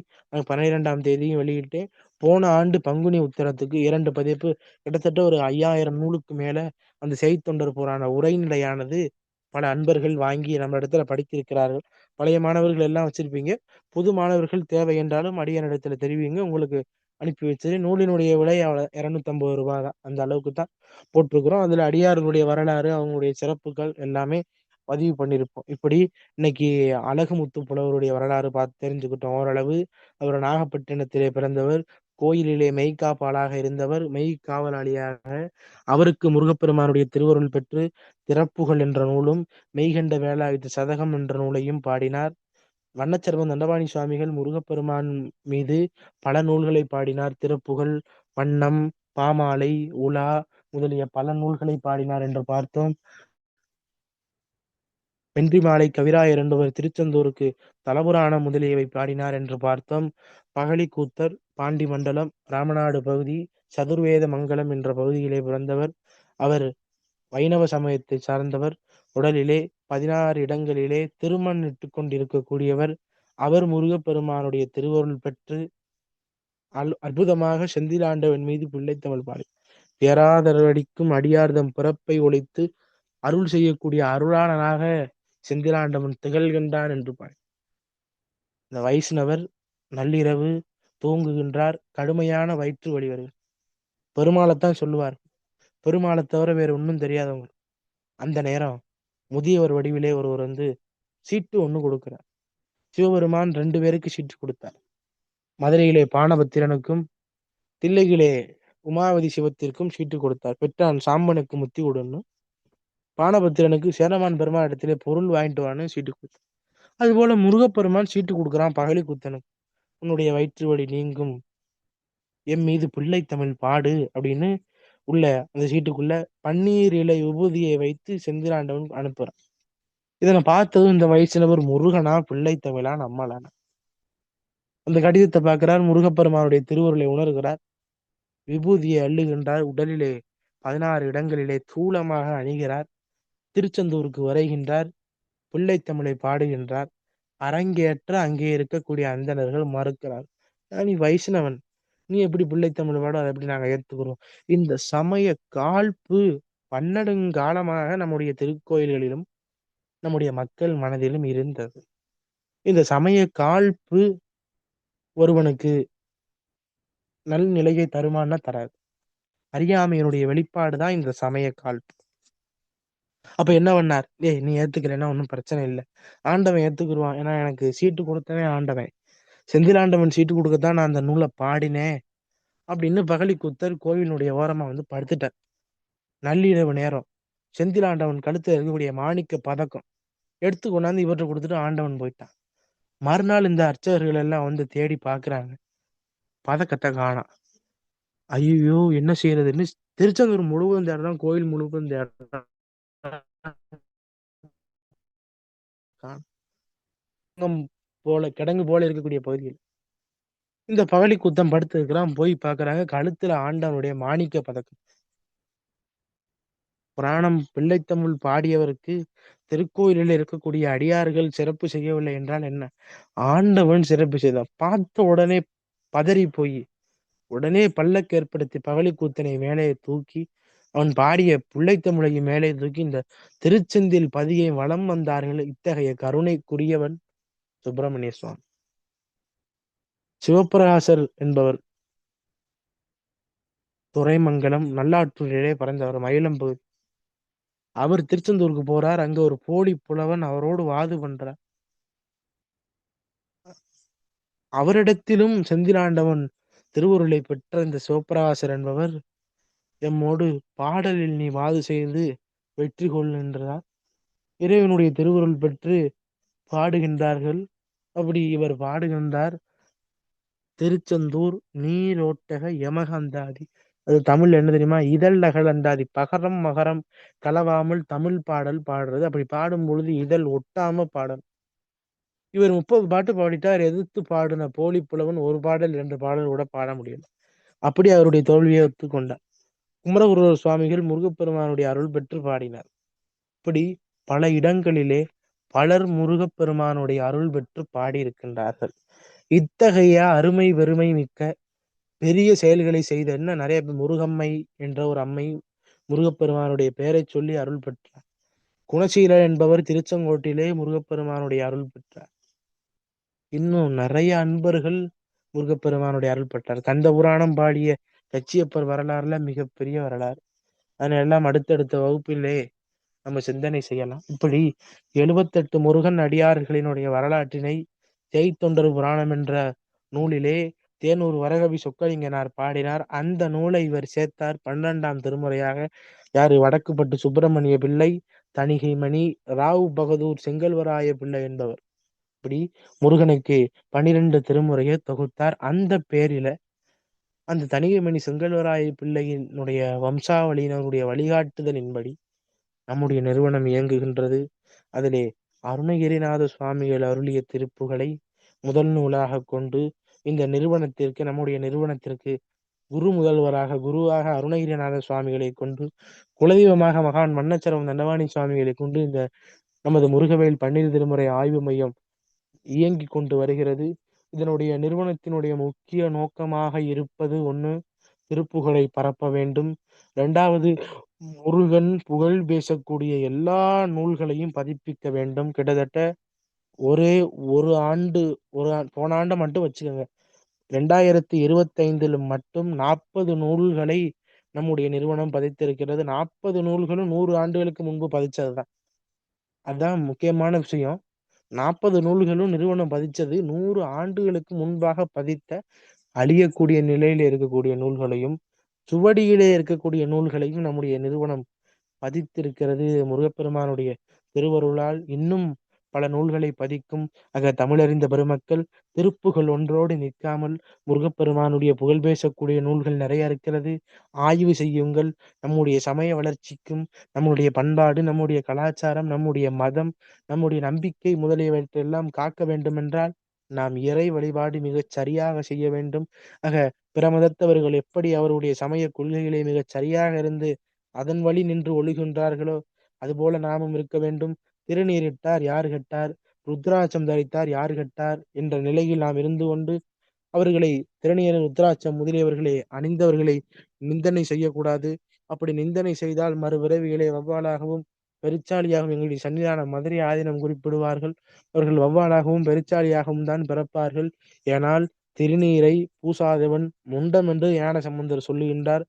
12ஆம் தேதியும் வெளியிட்டேன். போன ஆண்டு பங்குனி உத்திரத்துக்கு 2 பதிப்பு, கிட்டத்தட்ட ஒரு 5000 நூலுக்கு மேல அந்த செய்தொண்டர் புராண உரைநடையானது பல அன்பர்கள் வாங்கி நம்ம இடத்துல படித்திருக்கிறார்கள். பழைய மாணவர்கள் எல்லாம் வச்சிருப்பீங்க. புது மாணவர்கள் தேவை என்றாலும் அடியானிடத்துல தெரிவிங்க, உங்களுக்கு அனுப்பி வச்சது. நூலினுடைய விலை 250 ரூபாய் தான். அந்த அளவுக்கு தான் போட்டிருக்கிறோம். அதுல அடியார்களுடைய வரலாறு, அவங்களுடைய சிறப்புகள் எல்லாமே பதிவு பண்ணியிருப்போம். இப்படி இன்னைக்கு அழகுமுத்து புலவருடைய வரலாறு பார்த்து தெரிஞ்சுக்கிட்டோம் ஓரளவு. அவர் நாகப்பட்டினத்திலே பிறந்தவர், கோயிலிலே மெய்காப்பாளாக இருந்தவர், மெய்காவலாளியாக. அவருக்கு முருகப்பெருமானுடைய திருவருள் பெற்று திறப்புகள் என்ற நூலும், மெய்கண்ட வேலாயுத சதகம் என்ற நூலையும் பாடினார். வண்ணச்சர்வன் தண்டபாணி சுவாமிகள் முருகப்பெருமான் மீது பல நூல்களை பாடினார். திருப்புகழ், வண்ணம், பாமாலை, உலா முதலிய பல நூல்களை பாடினார் என்று பார்த்தோம். வென்றிமாலை கவிராயர் என்பவர் திருச்செந்தூருக்கு தலபுராணம் முதலியவை பாடினார் என்று பார்த்தோம். பகழி கூத்தர் பாண்டி மண்டலம், ராமநாடு பகுதி, சதுர்வேத மங்கலம் என்ற பகுதியிலே பிறந்தவர். அவர் வைணவ சமயத்தை சார்ந்தவர். உடலிலே 16 இடங்களிலே திருமண் இட்டு கொண்டிருக்கக்கூடியவர். அவர் முருகப்பெருமானுடைய திருவருள் பெற்று அற்புதமாக செந்திலாண்டவன் மீது பிள்ளைத்தமிழ் பாடி பேராதரவடிக்கும் அடியார்தம் பிறப்பை ஒழித்து அருள் செய்யக்கூடிய அருளாளனாக செந்திலாண்டவன் திகழ்கின்றான் என்று பாடி. இந்த வைஷ்ணவர் நள்ளிரவு தூங்குகின்றார். கடுமையான வயிற்று வலி வருகிறது. பெருமாளைத்தான் சொல்லுவார். பெருமாளை தவிர வேற ஒன்றும் தெரியாதவங்க. அந்த நேரம் முதியவர் வடிவிலே ஒருவர் வந்து சீட்டு ஒண்ணு கொடுக்கிறார். சிவபெருமான் 2 பேருக்கு சீட்டு கொடுத்தார். மதுரையிலே பாணபத்திரனுக்கும் தில்லையிலே உமாவதி சிவத்திற்கும் சீட்டு கொடுத்தார். பெற்றான் சாம்பனுக்கு முத்தி கொடுன்னு, பாணபத்திரனுக்கு சேரமான் பெருமாள் இடத்திலே பொருள் வாங்கிட்டு வான்னு சீட்டு கொடுத்தார். அதுபோல முருகப்பெருமான் சீட்டு கொடுக்குறான் பகலி குத்தனுக்கு. உன்னுடைய வயிற்று வலி நீங்கும், எம் மீது பிள்ளை தமிழ் பாடு அப்படின்னு உள்ள அந்த சீட்டுக்குள்ள பன்னீர் இலை விபூதியை வைத்து செந்திலாண்டவன் அனுப்புறான். இதனை பார்த்ததும் இந்த வயசுல ஒரு முருகனா பிள்ளை தமிழா நம்மளான அந்த கடிதத்தை பார்க்கிறார். முருகப்பெருமானுடைய திருவருளை உணர்கிறார். விபூதியை அள்ளுகின்றார். உடலிலே 16 இடங்களிலே தூளமாக அணிகிறார். திருச்செந்தூருக்கு வரைகின்றார். பிள்ளை தமிழை பாடுகின்றார். அரங்கேற்ற அங்கே இருக்கக்கூடிய அந்தணர்கள் மறுக்கிறார். நீ வைஷ்ணவன், நீ எப்படி பிள்ளை தமிழ் பாட, அதை எப்படி நாங்க ஏத்துக்கிறோம்? இந்த சமய காழ்ப்பு பன்னெடுங்காலமாக நம்முடைய திருக்கோயில்களிலும் நம்முடைய மக்கள் மனதிலும் இருந்தது. இந்த சமய காழ்ப்பு ஒருவனுக்கு நல் நிலையை தருமானா தராது. அறியாமையினுடைய வெளிப்பாடு தான் இந்த சமய காழ்ப்பு. அப்ப என்ன பண்ணார்? நீ ஏத்துக்கலைன்னா ஒன்றும் பிரச்சனை இல்லை, ஆண்டவன் ஏத்துக்குருவான். ஏன்னா எனக்கு சீட்டு கொடுத்தவன் ஆண்டவன். செந்திலாண்டவன் சீட்டு கொடுக்கத்தான் நான் அந்த நூலை பாடினேன் அப்படின்னு பகலி குத்தர் கோவிலுடைய ஓரமா வந்து படுத்துட்டார். நள்ளிரவு நேரம். செந்திலாண்டவன் கழுத்துல இருக்கக்கூடிய மாணிக்க பதக்கம் எடுத்து கொண்டாந்து இவற்றை கொடுத்துட்டு ஆண்டவன் போயிட்டான். மறுநாள் இந்த அர்ச்சகர்கள் எல்லாம் வந்து தேடி பாக்குறாங்க, பதக்கத்தை காணோம். ஐயோ என்ன செய்யறதுன்னு திருச்செந்தூர் முழுவதும் தேடுறான், கோயில் முழுவதும் தேடுறான். போல கிடங்கு போல இருக்கக்கூடிய பகுதியில் இந்த பகலி குத்தம் படுத்து இருக்கிறான். போய் பாக்குறாங்க, கழுத்துல ஆண்டவனுடைய மாணிக்க பதக்கம். புராணம் பிள்ளைத்தமிழ் பாடியவருக்கு திருக்கோயிலில் இருக்கக்கூடிய அடியார்கள் சிறப்பு செய்யவில்லை என்றால் என்ன, ஆண்டவன் சிறப்பு செய்தான். பார்த்த உடனே பதறி போய் உடனே பல்லக்கு ஏற்படுத்தி பகலி கூத்தனை மேலே தூக்கி அவன் பாடிய பிள்ளைத்தமிழையை மேலே தூக்கி இந்த திருச்செந்தில் பதியை வலம் வந்தார்கள். இத்தகைய கருணைக்குரியவன் சுப்பிரமணிய சுவாமி. சிவபிரகாசர் என்பவர் துறைமங்கலம் நல்லாற்றூரிலே பிறந்தவர், மயிலம் பகுதி. அவர் திருச்செந்தூருக்கு போறார். அங்க ஒரு போலி புலவன் அவரோடு வாது பண்றார். அவரிடத்திலும் செந்திலாண்டவன் திருவுருளை பெற்ற இந்த சிவபிரகாசர் என்பவர் எம்மோடு பாடலில் நீ வாது செய்து வெற்றி கொள் என்றார். இறைவனுடைய திருவுருள் பெற்று பாடுகின்றார்கள். அப்படி இவர் பாடுகின்றார். திருச்செந்தூர் நீரோட்டக யமகந்தாதி. அது தமிழ் என்ன தெரியுமா? இதழ் அகலந்தாதி. பகரம் மகரம் கலவாமல் தமிழ் பாடல் பாடுறது. அப்படி பாடும் பொழுது இதழ் ஒட்டாம பாடல். இவர் 30 பாட்டு பாடிட்டார். எதிர்த்து பாடின போலி புலவன் ஒரு பாடல் 2 பாடல் கூட பாட முடியல. அப்படி அவருடைய தோல்வியை ஒத்துக்கொண்டார். குமரகுருவர் சுவாமிகள் முருகப்பெருமானுடைய அருள் பெற்று பாடினார். இப்படி பல இடங்களிலே பலர் முருகப்பெருமானுடைய அருள் பெற்று பாடியிருக்கின்றார்கள். இத்தகைய அருமை பெருமை மிக்க பெரிய செயல்களை செய்த என்ன நிறைய பேர். முருகம்மை என்ற ஒரு அம்மை முருகப்பெருமானுடைய பெயரை சொல்லி அருள் பெற்றார். குணசீலர் என்பவர் திருச்செங்கோட்டிலே முருகப்பெருமானுடைய அருள் பெற்றார். இன்னும் நிறைய அன்பர்கள் முருகப்பெருமானுடைய அருள் பெற்றார். கந்த புராணம் பாடிய கச்சியப்பர் வரலாறுல மிகப்பெரிய வரலாறு. அதனை எல்லாம் அடுத்தடுத்த வகுப்பிலே நம்ம சிந்தனை செய்யலாம். இப்படி 78 முருகன் அடியார்களினுடைய வரலாற்றினை தேய்த்தொண்டர் புராணம் என்ற நூலிலே தேனூர் வரகவி சொக்கலிங்கனார் பாடினார். அந்த நூலை இவர் சேர்த்தார் 12ஆம் திருமுறையாக. யாரு? வடக்குப்பட்டு சுப்பிரமணிய பிள்ளை, தணிகைமணி, ராவ் பகதூர் செங்கல்வராய பிள்ளை என்பவர். இப்படி முருகனுக்கு 12 திருமுறையை தொகுத்தார். அந்த பேரில அந்த தணிகைமணி செங்கல்வராய பிள்ளையினுடைய வம்சாவளியினருடைய வழிகாட்டுதலின்படி நம்முடைய நிறுவனம் இயங்குகின்றது. அதிலே அருணகிரிநாத சுவாமிகள் அருளிய திருப்புகளை முதல் நூலாக கொண்டு இந்த நிறுவனத்திற்கு, நம்முடைய நிறுவனத்திற்கு குருவாக அருணகிரிநாத சுவாமிகளை கொண்டு, குலதெய்வமாக மகான் மன்னச்சரம் தண்டவாணி சுவாமிகளை கொண்டு இந்த நமது முருகவேல் 12 திருமுறை ஆய்வு மையம் இயங்கி கொண்டு வருகிறது. இதனுடைய நிறுவனத்தினுடைய முக்கிய நோக்கமாக இருப்பது, ஒன்று, திருப்புகழை பரப்ப வேண்டும். 2வது, முருகன் புகழ் பேசக்கூடிய எல்லா நூல்களையும் பதிப்பிக்க வேண்டும். கிட்டத்தட்ட ஒரு ஆண்டு, போன ஆண்டை மட்டும் வச்சுக்கோங்க, 2025 மட்டும் 40 நூல்களை நம்முடைய நிறுவனம் பதித்திருக்கிறது. 40 நூல்களும் 100 ஆண்டுகளுக்கு முன்பு பதிச்சதுதான். அதுதான் முக்கியமான விஷயம். 40 நூல்களும் நிறுவனம் பதிச்சது 100 ஆண்டுகளுக்கு முன்பாக பதித்த அழியக்கூடிய நிலையில இருக்கக்கூடிய நூல்களையும், சுவடியிலே இருக்கக்கூடிய நூல்களையும் நம்முடைய நிறுவனம் பதித்திருக்கிறது. முருகப்பெருமானுடைய திருவருளால் இன்னும் பல நூல்களை பதிக்கும். தமிழறிந்த பெருமக்கள் திருப்புகழ் ஒன்றோடு நிற்காமல் முருகப்பெருமானுடைய புகழ் பேசக்கூடிய நூல்கள் நிறைய இருக்கிறது. ஆய்வு செய்யுங்கள். நம்முடைய சமய வளர்ச்சிக்கும், நம்முடைய பண்பாடு, நம்முடைய கலாச்சாரம், நம்முடைய மதம், நம்முடைய நம்பிக்கை முதலியவற்றையெல்லாம் காக்க வேண்டுமென்றால் நாம் இறை வழிபாடு மிகச் சரியாக செய்ய வேண்டும். ஆக பிற மதத்தவர்கள் எப்படி அவருடைய சமய கொள்கைகளை மிகச் சரியாக இருந்து அதன் வழி நின்று ஒழுகின்றார்களோ அதுபோல நாமும் இருக்க வேண்டும். திருநீரிட்டார் யார் கெட்டார், ருத்ராட்சம் தரித்தார் யார் கெட்டார் என்ற நிலையில் நாம் இருந்து கொண்டு அவர்களை திருநீர் ருத்ராட்சம் முதலியவர்களை அணிந்தவர்களை நிந்தனை செய்யக்கூடாது. அப்படி நிந்தனை செய்தால் மறுபிறவிகளை வௌவாலாகவும் பெருச்சாளியாகவும் எங்களுடைய சன்னிதான மதுரை ஆதீனம் குறிப்பிடுவார்கள். அவர்கள் வௌவாலாகவும் பெருச்சாளியாகவும் தான் பிறப்பார்கள். ஏனால் திருநீரை பூசாதவன் முண்டம் என்று ஞான சம்பந்தர் சொல்லுகின்றார்.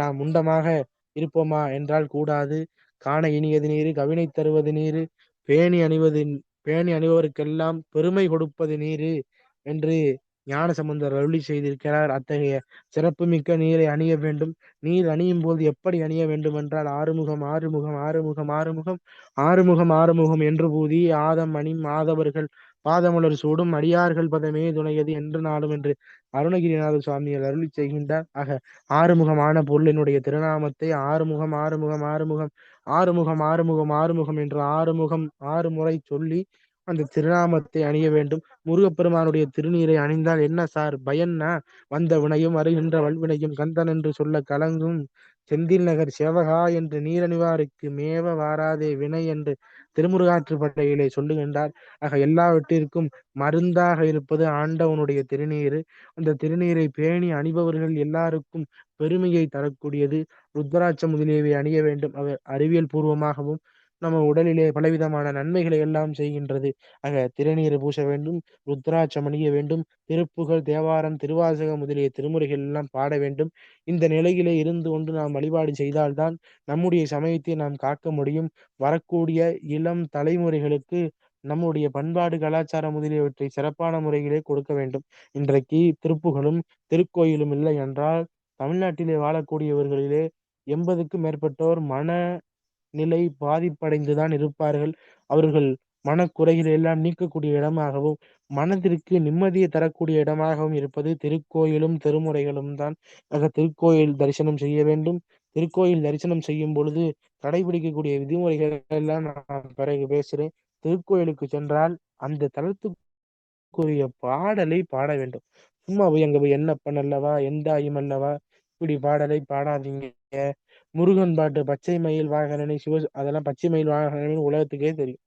நாம் முண்டமாக இருப்போமா என்றால் கூடாது. காண இனியது நீரு, கவினை தருவது நீரு, பேணி அணிவது பேணி அணிவருக்கெல்லாம் பெருமை கொடுப்பது நீரு என்று ஞானசம்பந்தர் அருளி செய்திருக்கிறார். அத்தகைய சிறப்புமிக்க நீரை அணிய வேண்டும். நீர் அணியும் போது எப்படி அணிய வேண்டும் என்றால் ஆறுமுகம் ஆறுமுகம் ஆறுமுகம் ஆறுமுகம் ஆறுமுகம் ஆறுமுகம் என்று பூதி ஆதம் அணி மாதவர்கள் பாதமலர் சூடும் அடியார்கள் பதமே துணையது என்று நாளும் என்று அருணகிரிநாத சுவாமிகள் அருளி செய்கின்றார். ஆறுமுகமான பொருளினுடைய திருநாமத்தை ஆறுமுகம் ஆறுமுகம் ஆறுமுகம் ஆறுமுகம் ஆறுமுகம் ஆறுமுகம் என்று ஆறுமுகம் 6 முறை சொல்லி அந்த திருநாமத்தை அணிய வேண்டும். முருகப்பெருமானுடைய திருநீரை அணிந்தால் என்ன சார் பயன்னா? வந்த வினையும் வருகின்ற வல்வினையும் கந்தன் என்று சொல்ல கலங்கும் செந்தில் நகர் சேவகா என்று நீரணிவாருக்கு மேவ வாராதே வினை என்று திருமுருகாற்றுப்படையிலே சொல்லுகின்றார். எல்லாவற்றிற்கும் மருந்தாக இருப்பது ஆண்டவனுடைய திருநீரு. அந்த திருநீரை பேணி அணிபவர்கள் எல்லாருக்கும் பெருமையை தரக்கூடியது. ருத்ராட்சம் முதலியவை அணிய வேண்டும். அவர் அறிவியல் பூர்வமாகவும் நம்ம உடலிலே பலவிதமான நன்மைகளை எல்லாம் செய்கின்றது. திருநீரை பூச வேண்டும், ருத்ராட்சம் அணிய வேண்டும், திருப்புகழ், தேவாரம், திருவாசகம் முதலிய திருமுறைகள் எல்லாம் பாட வேண்டும். இந்த நிலையிலே இருந்து கொண்டு நாம் வழிபாடு செய்தால்தான் நம்முடைய சமயத்தை நாம் காக்க முடியும். வரக்கூடிய இளம் தலைமுறைகளுக்கு நம்முடைய பண்பாடு, கலாச்சாரம் முதலியவற்றை சிறப்பான முறையிலே கொடுக்க வேண்டும். இன்றைக்கு திருப்புகழும் திருக்கோயிலும் இல்லை என்றால் தமிழ்நாட்டிலே வாழக்கூடியவர்களிலே 80க்கும் மேற்பட்டோர் மனநிலை பாதிப்படைந்துதான் இருப்பார்கள். அவர்கள் மனக்குறைகளை எல்லாம் நீக்கக்கூடிய இடமாகவும் மனதிற்கு நிம்மதியை தரக்கூடிய இடமாகவும் இருப்பது திருக்கோயிலும் திருமுறைகளும் தான். திருக்கோயில் தரிசனம் செய்ய வேண்டும். திருக்கோயில் தரிசனம் செய்யும் பொழுது கடைபிடிக்கக்கூடிய விதிமுறைகள் எல்லாம் நான் பிறகு பேசுறேன். திருக்கோயிலுக்கு சென்றால் அந்த தலத்துக்குரிய பாடலை பாட வேண்டும். சும்மா போய் அங்க போய் என்னப்பன் அல்லவா எந்தாயும் அல்லவா இப்படி பாடலை பாடாதீங்க. முருகன் பாட்டு பச்சை மயில் வாகனனை அதெல்லாம் பச்சை மயில் வாகனனை உலகத்துக்கே தெரியும்.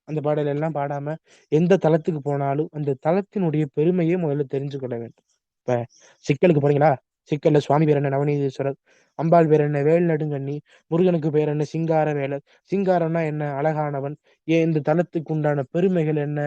அந்த பாடல் எல்லாம் பாடாம எந்த தலத்துக்கு போனாலும் அந்த தலத்தினுடைய பெருமையை முதல்ல தெரிஞ்சுக்கொள்ள வேண்டும். இப்ப சிக்கலுக்கு போறீங்களா? சிக்கல்ல சுவாமி பேர் என்ன நவநீதீஸ்வரர், அம்பாள் பேர் என்ன வேல் நடுங்கண்ணி, முருகனுக்கு பேர் என்ன சிங்கார வேலர். சிங்காரம்னா என்ன? அழகானவன். இந்த தலத்துக்கு உண்டான பெருமைகள் என்ன?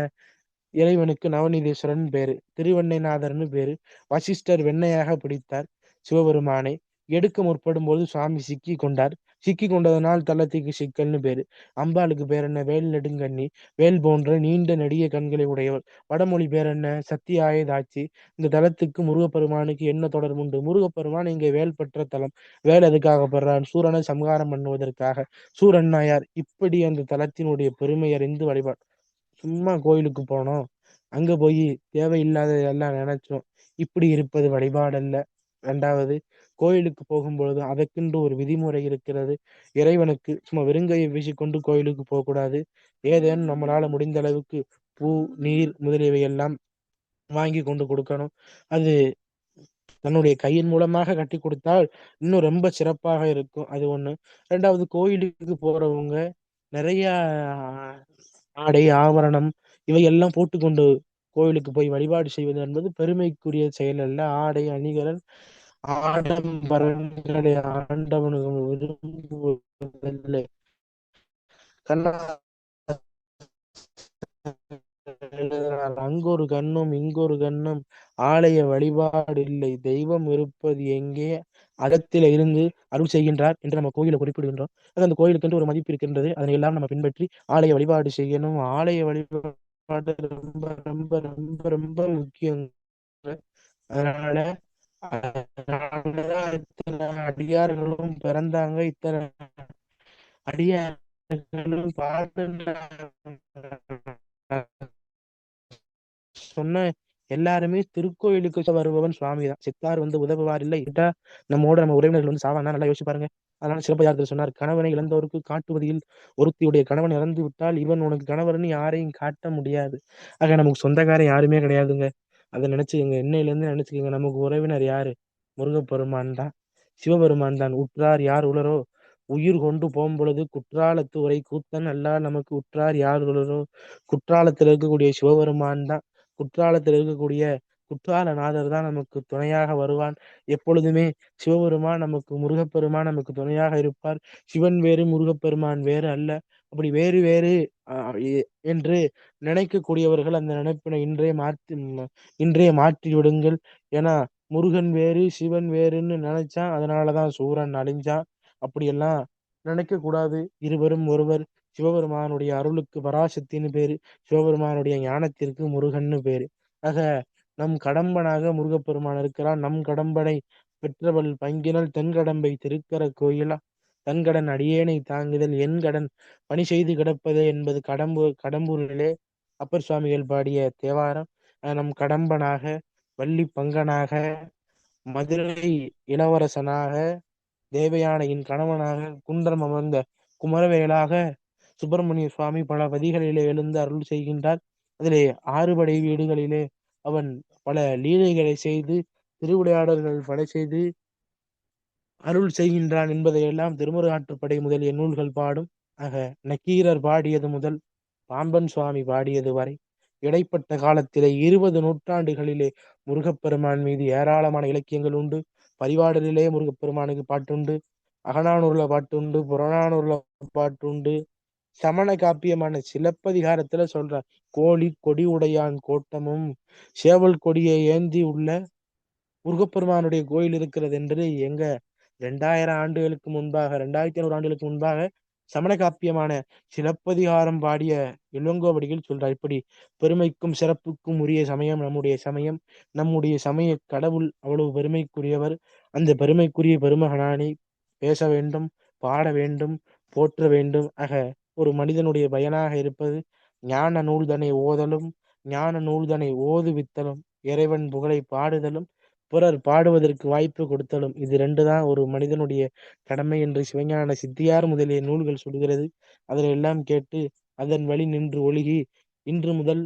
இறைவனுக்கு நவநீதீஸ்வரன் பேரு, திருவெண்ணைநாதர்னு பேரு. வசிஷ்டர் வெண்ணையாக பிடித்தார் சிவபெருமானை. எடுக்க முற்படும் போது சுவாமி சிக்கி கொண்டார். சிக்கி கொண்டதனால் தலத்துக்கு சிக்கல்னு பேரு. அம்பாளுக்கு பேர் என்ன? வேல் நெடுங்கண்ணி. வேல் போன்ற நீண்ட நெடிய கண்களை உடையவர். வடமொழி பேர் என்ன? சத்தியாயதாட்சி. இந்த தலத்துக்கு முருகப்பெருமானுக்கு என்ன தொடர்பு உண்டு? முருகப்பெருமான் இங்கே வேல் பெற்ற தலம். வேல் எதுக்காக பெறான்? சூரனை சம்ஹாரம் பண்ணுவதற்காக. சூரன் நாயார். இப்படி அந்த தலத்தினுடைய பெருமை அறிந்து வழிபாடு. சும்மா கோயிலுக்கு போனோம், அங்க போய் தேவையில்லாத எல்லாம் நினைச்சோம், இப்படி இருப்பது வழிபாடல்ல. 2வது, கோயிலுக்கு போகும்பொழுது அதற்கென்று ஒரு விதிமுறை இருக்கிறது. இறைவனுக்கு சும்மா வெறுங்கையை வீசிக்கொண்டு கோயிலுக்கு போகக்கூடாது. ஏதேனும் நம்மளால முடிந்த அளவுக்கு பூ, நீர் முதலியவை எல்லாம் வாங்கி கொண்டு கொடுக்கணும். அது தன்னுடைய கையின் மூலமாக கட்டி கொடுத்தால் இன்னும் ரொம்ப சிறப்பாக இருக்கும். அது ஒண்ணு. 2வது, கோயிலுக்கு போறவங்க நிறைய ஆடை ஆபரணம் இவையெல்லாம் போட்டுக்கொண்டு கோயிலுக்கு போய் வழிபாடு செய்வது என்பது பெருமைக்குரிய செயல் அல்ல. ஆடை அணிகலன் ஆடம்பரங்களை ஆண்டவனுக்கு விரும்புவதில்லை. கண்ணா அங்கொரு கண்ணும் இங்கொரு கண்ணும் ஆலய வழிபாடு இல்லை, தெய்வம் இருப்பது எங்கே அகத்தில இருந்து அருள் செய்கின்றார் என்று நம்ம கோயிலை குறிப்பிடுகின்றோம். அது அந்த கோயிலுக்கு என்று ஒரு மதிப்பு இருக்கின்றது. அதனை எல்லாம் நம்ம பின்பற்றி ஆலய வழிபாடு செய்யணும். ஆலய வழிபாடு வழிபாடு ரொம்ப ரொம்ப ரொம்ப ரொம்ப முக்கியம். அதனால அதனாலதான் இத்தனை அடியார்களும் பிறந்தாங்க, இத்தனை அடியார்களும் பாட்டு சொன்ன எல்லாருமே திருக்கோயிலுக்கு வருபவன் சுவாமி தான். செத்தார் வந்து உதவுவார் இல்லை கேட்டா நம்ம உறவினர்கள் வந்து சாவானா, நல்லா யோசிச்சு பாருங்க. அதனால சிலப்பதிகாரத்தில் சொன்னார், கணவனை இழந்தவருக்கு காட்டுவதில் ஒருத்தியுடைய கணவன் இறந்து விட்டால் இவன் உனக்கு கணவர்னு யாரையும் காட்ட முடியாது. ஆக நமக்கு சொந்தக்காரன் யாருமே கிடையாதுங்க. அதை நினைச்சுக்கங்க, இன்னையிலேருந்து நினைச்சுக்கோங்க. நமக்கு உறவினர் யாரு? முருகப்பெருமான் தான், சிவபெருமான் தான். உற்றார் யார் உளரோ உயிர் கொண்டு போகும் பொழுது குற்றாலத்து உரை கூத்தன் அல்லால் நமக்கு உற்றார் யார் உளரோ. குற்றாலத்தில் இருக்கக்கூடிய சிவபெருமான் தான், குற்றாலத்தில் இருக்கக்கூடிய குற்றாலநாதர் தான் நமக்கு துணையாக வருவான். எப்பொழுதுமே சிவபெருமான் நமக்கு, முருகப்பெருமான் நமக்கு துணையாக இருப்பார். சிவன் வேறு முருகப்பெருமான் வேறு அல்ல. அப்படி வேறு வேறு என்று நினைக்கக்கூடியவர்கள் அந்த நினைப்பினை இன்றே மாற்றி விடுங்கள். ஏன்னா முருகன் வேறு சிவன் வேறுன்னு நினைச்சான், அதனாலதான் சூரன் அழிஞ்சான். அப்படியெல்லாம் நினைக்க கூடாது. இருவரும் ஒருவர். சிவபெருமானுடைய அருளுக்கு பராசக்தின்னு பேரு, சிவபெருமானுடைய ஞானத்திற்கு முருகன்னு பேரு. ஆக நம் கடம்பனாக முருகப்பெருமான் இருக்கிறான். நம் கடம்பனை பெற்றவள் பங்கினல் தென்கடம்பை திருக்கர கோயிலா, தன்கடன் அடியேனை தாங்குதல் என் கடன் பணி செய்து கிடப்பது என்பது கடம்பூரிலே அப்பர் சுவாமிகள் பாடிய தேவாரம். நம் கடம்பனாக, வள்ளி பங்கனாக, மதுரை இளவரசனாக, தேவயானையின் கணவனாக, குன்றம் அமர்ந்த குமரவேலாக சுப்பிரமணிய சுவாமி பல பதிகளிலே எழுந்து அருள் செய்கின்றார். அதிலே ஆறுபடை வீடுகளிலே அவன் பல லீலைகளை செய்து, திருவிளையாடல்கள் பல செய்து அருள் செய்கின்றான் என்பதையெல்லாம் திருமுருகாற்றுப்படை முதலிய நூல்கள் பாடும். ஆக நக்கீரர் பாடியது முதல் பாம்பன் சுவாமி பாடியது வரை இடைப்பட்ட காலத்திலே 20 நூற்றாண்டுகளிலே முருகப்பெருமான் மீது ஏராளமான இலக்கியங்கள் உண்டு. பரிபாடலிலே முருகப்பெருமானுக்கு பாட்டுண்டு, அகநானூர்ல பாட்டுண்டு, புறநானூர்ல பாட்டுண்டு, சமண காப்பியமான சிலப்பதிகாரத்துல சொல்றார், கோழி கொடி உடையான் கோட்டமும் சேவல் கொடியை ஏந்தி உள்ள முருகப்பெருமானுடைய கோயில் இருக்கிறது என்று எங்க 2000 ஆண்டுகளுக்கு முன்பாக, 2500 ஆண்டுகளுக்கு முன்பாக சமண காப்பியமான சிலப்பதிகாரம் பாடிய இளங்கோவடிகள் சொல்றார். இப்படி பெருமைக்கும் சிறப்புக்கும் உரிய சமயம் நம்முடைய சமயம். நம்முடைய சமய கடவுள் அவ்வளவு பெருமைக்குரியவர். அந்த பெருமைக்குரிய பெருமகனானை பேச வேண்டும், பாட வேண்டும், போற்ற வேண்டும். ஆக ஒரு மனிதனுடைய பயனாக இருப்பது ஞான நூல்தனை ஓதலும், ஞான நூல்தனை ஓதுவித்தலும், இறைவன் புகழை பாடுதலும், பிறர் பாடுவதற்கு வாய்ப்பு கொடுத்தலும். இது ரெண்டு தான் ஒரு மனிதனுடைய கடமை என்று சிவஞான சித்தியார் முதலிய நூல்கள் சொல்கிறது. அதில் எல்லாம் கேட்டு அதன் வழி நின்று ஒழுகி இன்று முதல்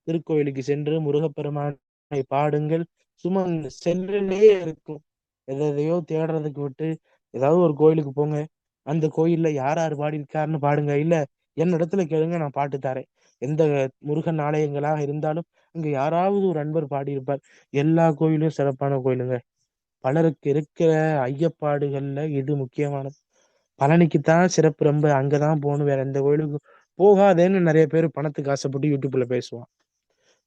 திருக்கோயிலுக்கு சென்று முருகப்பெருமானை பாடுங்கள். சுமன் செல்லிலே இருக்கும். எதையோ தேடுறதுக்கு விட்டு ஏதாவது ஒரு கோயிலுக்கு போங்க, அந்த கோயில்ல யார் யார் பாடியிருக்காருன்னு பாடுங்க. இல்ல என்னிடத்துல கேளுங்க, நான் பாட்டு தரேன். எந்த முருகன் ஆலயங்களாக இருந்தாலும் அங்க யாராவது ஒரு அன்பர் பாடியிருப்பார். எல்லா கோயிலும் சிறப்பான கோயிலுங்க. பலருக்கு இருக்கிற ஐயப்பாடுகள்ல இது முக்கியமானது. பழனிக்குத்தான் சிறப்பு, ரொம்ப அங்கதான் போகணும், வேற எந்த கோயிலுக்கு போகாதேன்னு நிறைய பேர் பணத்துக்கு ஆசைப்பட்டு யூடியூப்ல பேசுவான்.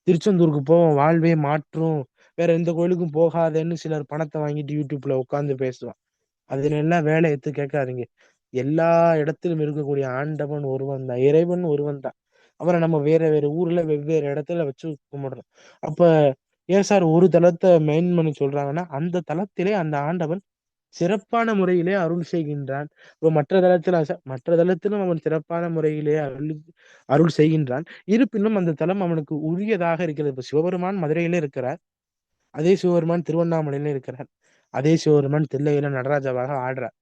திருச்செந்தூருக்கு போவோம், வாழ்வே மாற்றும், வேற எந்த கோயிலுக்கும் போகாதேன்னு சிலர் பணத்தை வாங்கிட்டு யூடியூப்ல உட்காந்து பேசுவான். அதுல எல்லாம் வேலை எடுத்து கேட்காதீங்க. எல்லா இடத்திலும் இருக்கக்கூடிய ஆண்டவன் ஒருவன் தான், இறைவன் ஒருவன் தான். அவரை நம்ம வேற வேற ஊர்ல வெவ்வேறு இடத்துல வச்சு கும்பிடுறோம். அப்ப ஏன் சார் ஒரு தலத்தை மெயின் பண்ணி சொல்றாங்கன்னா, அந்த தலத்திலே அந்த ஆண்டவன் சிறப்பான முறையிலே அருள் செய்கின்றான். இப்போ மற்ற தலத்திலும் அவன் சிறப்பான முறையிலே அருள் செய்கின்றான். இருப்பினும் அந்த தலம் அவனுக்கு உரியதாக இருக்கிறது. இப்ப சிவபெருமான் மதுரையிலே இருக்கிறார், அதே சிவபெருமான் திருவண்ணாமலையில இருக்கிறார், அதே சிவபெருமான் தில்லையில நடராஜாவாக ஆடுறார்.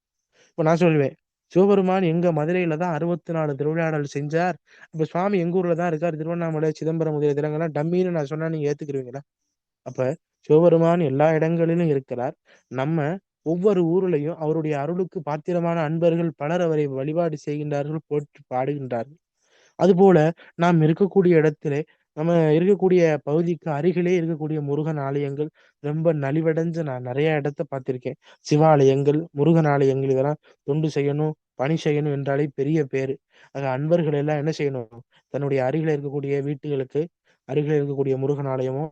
இப்ப நான் சொல்லுவேன், சிவபெருமான் எங்க மதுரையில தான் 64 திருவிளையாடல் செஞ்சார். இப்ப சுவாமி எங்க ஊர்ல தான் இருக்கார், திருவண்ணாமலை சிதம்பரம் முதலிய தினங்கள்லாம் டம்மின்னு நான் சொன்னா நீங்க ஏத்துக்கிருவீங்களா? அப்ப சிவபெருமான் எல்லா இடங்களிலும் இருக்கிறார். நம்ம ஒவ்வொரு ஊர்லயும் அவருடைய அருளுக்கு பாத்திரமான அன்பர்கள் பலர் அவரை வழிபாடு செய்கின்றார்கள், போற்றி பாடுகின்றார்கள். அதுபோல நாம் இருக்கக்கூடிய இடத்திலே, நம்ம இருக்கக்கூடிய பகுதிக்கு அருகிலே இருக்கக்கூடிய முருகன் ஆலயங்கள் ரொம்ப நலிவடைஞ்சு நான் நிறைய இடத்த பார்த்திருக்கேன். சிவாலயங்கள், முருகன் ஆலயங்கள் இதெல்லாம் தொண்டு செய்யணும், பணி செய்யணும் என்றாலே பெரிய பேரு. ஆக அன்பர்கள் எல்லாம் என்ன செய்யணும், தன்னுடைய அருகில இருக்கக்கூடிய வீட்டுகளுக்கு அருகில இருக்கக்கூடிய முருகன் ஆலயமோ,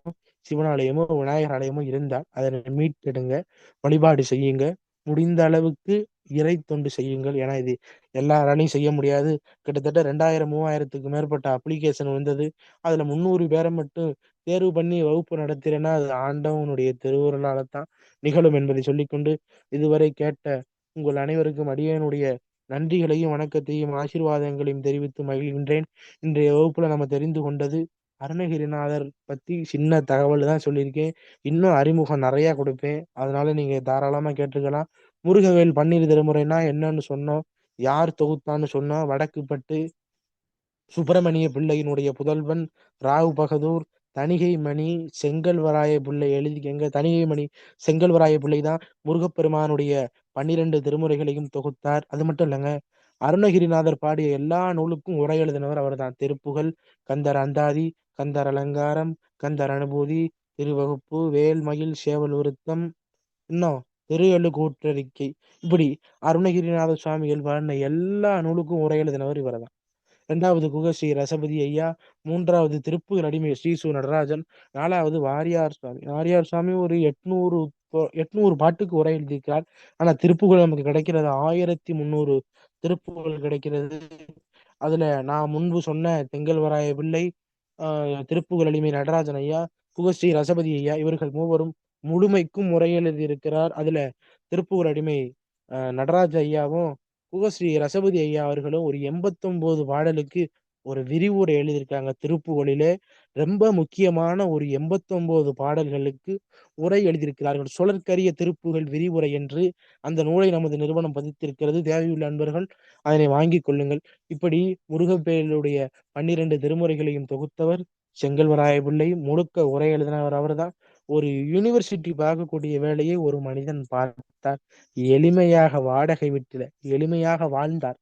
சிவனாலயமோ, விநாயகர் ஆலயமோ இருந்தால் அதனை மீட்டெடுங்க, வழிபாடு செய்யுங்க. முடிந்த அளவுக்கு இறை தொண்டு செய்யுங்கள். ஏன்னா இது எல்லாராலையும் செய்ய முடியாது. கிட்டத்தட்ட 2000 3000த்துக்கு மேற்பட்ட அப்ளிகேஷன் வந்தது. அதுல 300 பேரை மட்டும் தேர்வு பண்ணி வகுப்பு நடத்துறேன்னா அது ஆண்டவனுடைய திருவுருளால தான் நிகழும் என்பதை சொல்லிக்கொண்டு, இதுவரை கேட்ட உங்கள் அனைவருக்கும் அடியேனுடைய நன்றிகளையும் வணக்கத்தையும் ஆசீர்வாதங்களையும் தெரிவித்து மகிழ்கின்றேன். இன்றைய வகுப்புல நம்ம தெரிந்து கொண்டது அருணகிரிநாதர் பத்தி சின்ன தகவல் தான் சொல்லியிருக்கேன். இன்னும் அறிமுகம் நிறைய கொடுப்பேன். அதனால நீங்க தாராளமா கேட்டுக்கலாம். முருகவேல் பன்னிரு திருமுறைனா என்னன்னு சொன்னோம். யார் தொகுத்தான்னு சொன்னோம். வடக்குப்பட்டு சுப்பிரமணிய பிள்ளையினுடைய புதல்வன் ராவ் பகதூர் தணிகைமணி செங்கல்வராய பிள்ளை எழுதிக்கங்க. தணிகைமணி செங்கல்வராய பிள்ளை தான் முருகப்பெருமானுடைய 12 திருமுறைகளையும் தொகுத்தார். அது மட்டும் இல்லைங்க, அருணகிரிநாதர் பாடிய எல்லா நூலுக்கும் உரை எழுதினவர் அவர்தான். திருப்புகழ், கந்தர் அந்தாதி, கந்தர் அலங்காரம், கந்தர் அனுபூதி, திருவகுப்பு, வேல்மயில் சேவல் விருத்தம், இன்னும் திரு கூற்றறிக்கை, இப்படி அருணகிரிநாத சுவாமிகள் பாடின எல்லா நூலுக்கும் உரை எழுதினவர் இவர்தான். 2வது குகஸ்ரீ ரசபதி ஐயா, 3வது திருப்புகழ் அடிமை ஸ்ரீ சு. நடராஜன், 4வது வாரியார் சுவாமி. வாரியார் சுவாமி ஒரு 800 பாட்டுக்கு உரை எழுதியிருக்கிறார். ஆனா திருப்புகழ் நமக்கு கிடைக்கிறது 1300 திருப்புகழ் கிடைக்கிறது. அதுல நான் முன்பு சொன்ன தெங்கல்வராய பிள்ளை, திருப்புகழ் அடிமை நடராஜன் ஐயா, குகஸ்ரீ ரசபதி ஐயா இவர்கள் மூவரும் முழுமைக்கும் உரை எழுதியிருக்கிறார். அதுல திருப்புகழ் அடிமை நடராஜ ஐயாவும் குகஸ்ரீ ரசபதி ஐயா அவர்களும் ஒரு 89 பாடலுக்கு ஒரு விரிவுரை எழுதியிருக்காங்க. திருப்புகழிலே ரொம்ப முக்கியமான ஒரு 89 பாடல்களுக்கு உரை எழுதியிருக்கிறார்கள். சுழற்கரிய திருப்புகழ் விரிவுரை என்று அந்த நூலை நமது நிறுவனம் பதித்திருக்கிறது. தேவையுள்ள அன்பர்கள் அதனை வாங்கிக் கொள்ளுங்கள். இப்படி முருகப்பெருமானுடைய 12 திருமுறைகளையும் தொகுத்தவர் செங்கல்வராய பிள்ளை. முழுக்க உரை எழுதினவர் அவர்தான். ஒரு யூனிவர்சிட்டி பார்க்கக்கூடிய வேலையை ஒரு மனிதன் பார்த்தார். எளிமையாக வாடகை வீட்டில எளிமையாக வாழ்ந்தார்.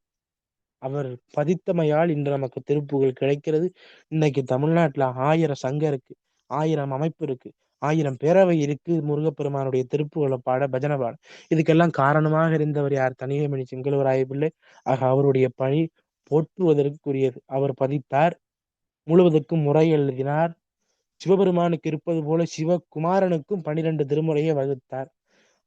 அவர் பதித்தமையால் இன்று நமக்கு திருப்புகழ் கிடைக்கிறது. இன்னைக்கு தமிழ்நாட்டுல 1000 சங்கம் இருக்கு, 1000 அமைப்பு இருக்கு, 1000 பேரவை இருக்கு. முருகப்பெருமானுடைய திருப்புகழை பாட, பஜனை பாட. இதுக்கெல்லாம் காரணமாக இருந்தவர் யார்? தணிகைமணி செங்கல்வராய பிள்ளை. ஆக அவருடைய பணி போற்றுவதற்குரியது. அவர் பதித்தார், முழுவதற்கும் முறை எழுதினார். சிவபெருமானுக்கு இருப்பது போல சிவகுமாரனுக்கும் 12 திருமுறையை வகுத்தார்.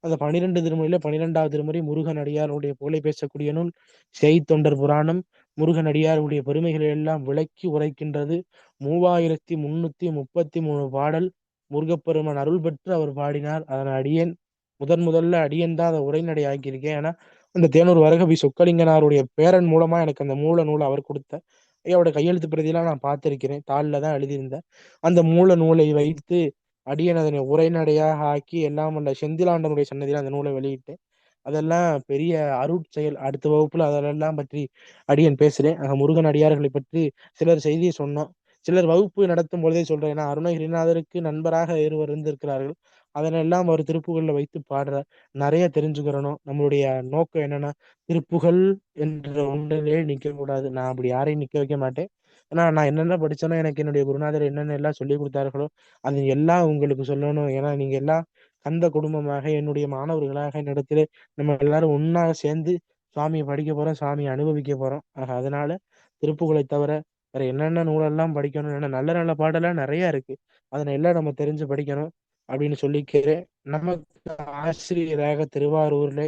அந்த 12 திருமுறையில 12வது திருமுறை முருகன் அடியாருடைய புகழை பேசக்கூடிய நூல் செய்தொண்டர் புராணம். முருகன் அடியாருடைய பெருமைகளை எல்லாம் விளக்கி உரைக்கின்றது. 3333 பாடல் முருகப்பெருமான் அருள் பெற்று அவர் பாடினார். அதன் அடியேன் முதல்ல அடியேன் தான் அதை உரைநடை ஆக்கியிருக்கேன். ஏன்னா அந்த தேனூர் வரகவி சொக்கலிங்கனாருடைய பேரன் மூலமா எனக்கு அந்த மூல நூலை அவர் கொடுத்த ஐயாவோட கையெழுத்து பிரதியெல்லாம் நான் பார்த்திருக்கிறேன். தாளில் தான் எழுதியிருந்தேன். அந்த மூல நூலை வைத்து அடியேன் அதனை உரைநடையாக ஆக்கி எல்லாம் வல்ல செந்திலாண்டனுடைய சன்னதியில் அந்த நூலை வெளியிட்டேன். அதெல்லாம் பெரிய அருட்செயல். அடுத்த வகுப்புல அதெல்லாம் பற்றி அடியேன் பேசுறேன். முருகன் அடியார்களை பற்றி சிலர் செய்தியை சொன்னோம். சிலர் வகுப்பு நடத்தும் பொழுதே சொல்றேன். ஏன்னா அருணகிரிநாதருக்கு நண்பராக இருவர் இருந்திருக்கிறார்கள். அதனெல்லாம் அவர் திருப்புகள்ல வைத்து பாடுறார். நிறைய தெரிஞ்சுக்கிறணும். நம்மளுடைய நோக்கம் என்னன்னா, திருப்புகழ் என்ற ஒன்றிலே நிக்க கூடாது. நான் அப்படி யாரையும் நிக்க வைக்க மாட்டேன். ஏன்னா நான் என்னென்ன படிச்சேனோ, எனக்கு என்னுடைய குருநாதர் என்னென்ன எல்லாம் சொல்லி கொடுத்தார்களோ அது எல்லாம் உங்களுக்கு சொல்லணும். ஏன்னா நீங்க எல்லாம் கந்த குடும்பமாக என்னுடைய மாணவர்களாக என்னிடத்துல நம்ம எல்லாரும் ஒன்னாக சேர்ந்து சுவாமியை படிக்க போறோம், சாமியை அனுபவிக்க போறோம். ஆக அதனால திருப்புகழை தவிர வேற என்னென்ன நூலெல்லாம் படிக்கணும், என்ன நல்ல நல்ல பாடலாம் நிறைய இருக்கு. அதனை எல்லாம் நம்ம தெரிஞ்சு படிக்கணும் அப்படின்னு சொல்லிக்கிறேன். நமக்கு ஆசிரியராக திருவாரூர்ல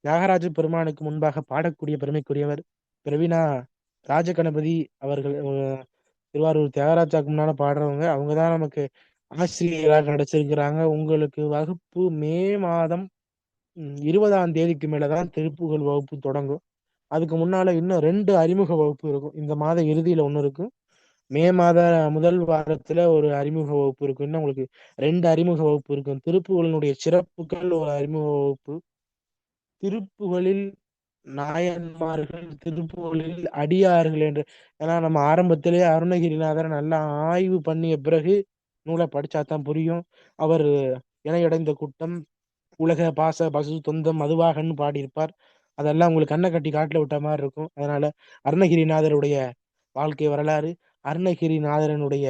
தியாகராஜ பெருமானுக்கு முன்பாக பாடக்கூடிய பெருமைக்குரியவர் பிரவீனா ராஜகணபதி அவர்கள். திருவாரூர் தியாகராஜாக்கு முன்னால பாடுறவங்க அவங்க தான் நமக்கு ஆசிரியராக கிடைச்சிருக்கிறாங்க. உங்களுக்கு வகுப்பு மே மாதம் 20ஆம் தேதிக்கு மேலதான் திருப்புகழ் வகுப்பு தொடங்கும். அதுக்கு முன்னால இன்னும் 2 அறிமுக வகுப்பு இருக்கும். இந்த மாத இறுதியில ஒண்ணு இருக்கும். மே மாத முதல் வாரத்துல ஒரு அறிமுக வகுப்பு இருக்கும். இன்னும் உங்களுக்கு 2 அறிமுக வகுப்பு இருக்கும். திருப்புகழினுடைய சிறப்புகள் ஒரு அறிமுக வகுப்பு. திருப்புகழில் நாயன்மார்கள், திருப்புகழில் அடியார்கள் என்று. ஏன்னா நம்ம ஆரம்பத்திலேயே அருணகிரிநாதர் நல்லா ஆய்வு பண்ணிய பிறகு நூலை படிச்சாதான் புரியும். அவர் இணையடைந்த கூட்டம், உலக பாச பசு தொந்தம் மதுவாகன்னு பாடியிருப்பார். அதெல்லாம் உங்களுக்கு கண்ணை கட்டி காட்டுல விட்ட மாதிரி இருக்கும். அதனால அருணகிரிநாதருடைய வாழ்க்கை வரலாறு, அருணகிரிநாதரனுடைய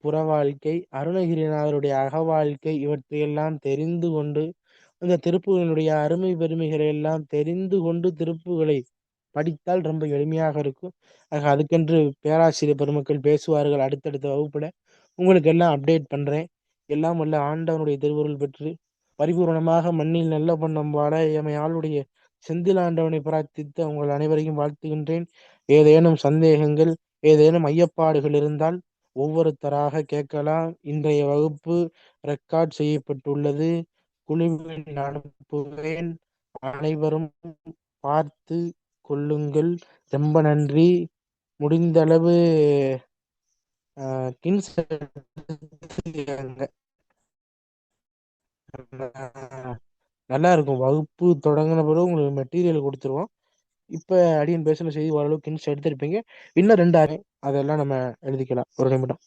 புற வாழ்க்கை, அருணகிரிநாதருடைய அக வாழ்க்கை இவற்றையெல்லாம் தெரிந்து கொண்டு இந்த திருப்புகளினுடைய அருமை பெருமைகளை எல்லாம் தெரிந்து கொண்டு திருப்புகளை படித்தால் ரொம்ப எளிமையாக இருக்கும். ஆக அதுக்கென்று பேராசிரியர் பெருமக்கள் பேசுவார்கள் அடுத்தடுத்த வகுப்புல. உங்களுக்கு எல்லாம் அப்டேட் பண்றேன். எல்லாம் வல்ல ஆண்டவனுடைய திருவருள் பெற்று பரிபூரணமாக மண்ணில் நல்ல பண்ணம் வாட எமை ஆளுடைய செந்திலாண்டவனை பிரார்த்தித்து உங்கள் அனைவரையும் வாழ்த்துகின்றேன். ஏதேனும் சந்தேகங்கள், ஏதேனும் ஐயப்பாடுகள் இருந்தால் ஒவ்வொருத்தராக கேட்கலாம். இன்றைய வகுப்பு ரெக்கார்ட் செய்யப்பட்டுள்ளது. குழுவில் அனுப்புவேன். அனைவரும் பார்த்து கொள்ளுங்கள். ரொம்ப நன்றி. முடிந்தளவு கிங்ஸ் நல்லா இருக்கும். வகுப்பு தொடங்கின பிறகு உங்களுக்கு மெட்டீரியல் கொடுத்துருவோம். இப்போ அடியன் பேசின செய்தி ஓரளவுக்கு கிங்ஸ் எடுத்திருப்பீங்க. இன்னும் 2 அதெல்லாம் நம்ம எழுதிக்கலாம். ஒரு நிமிடம்.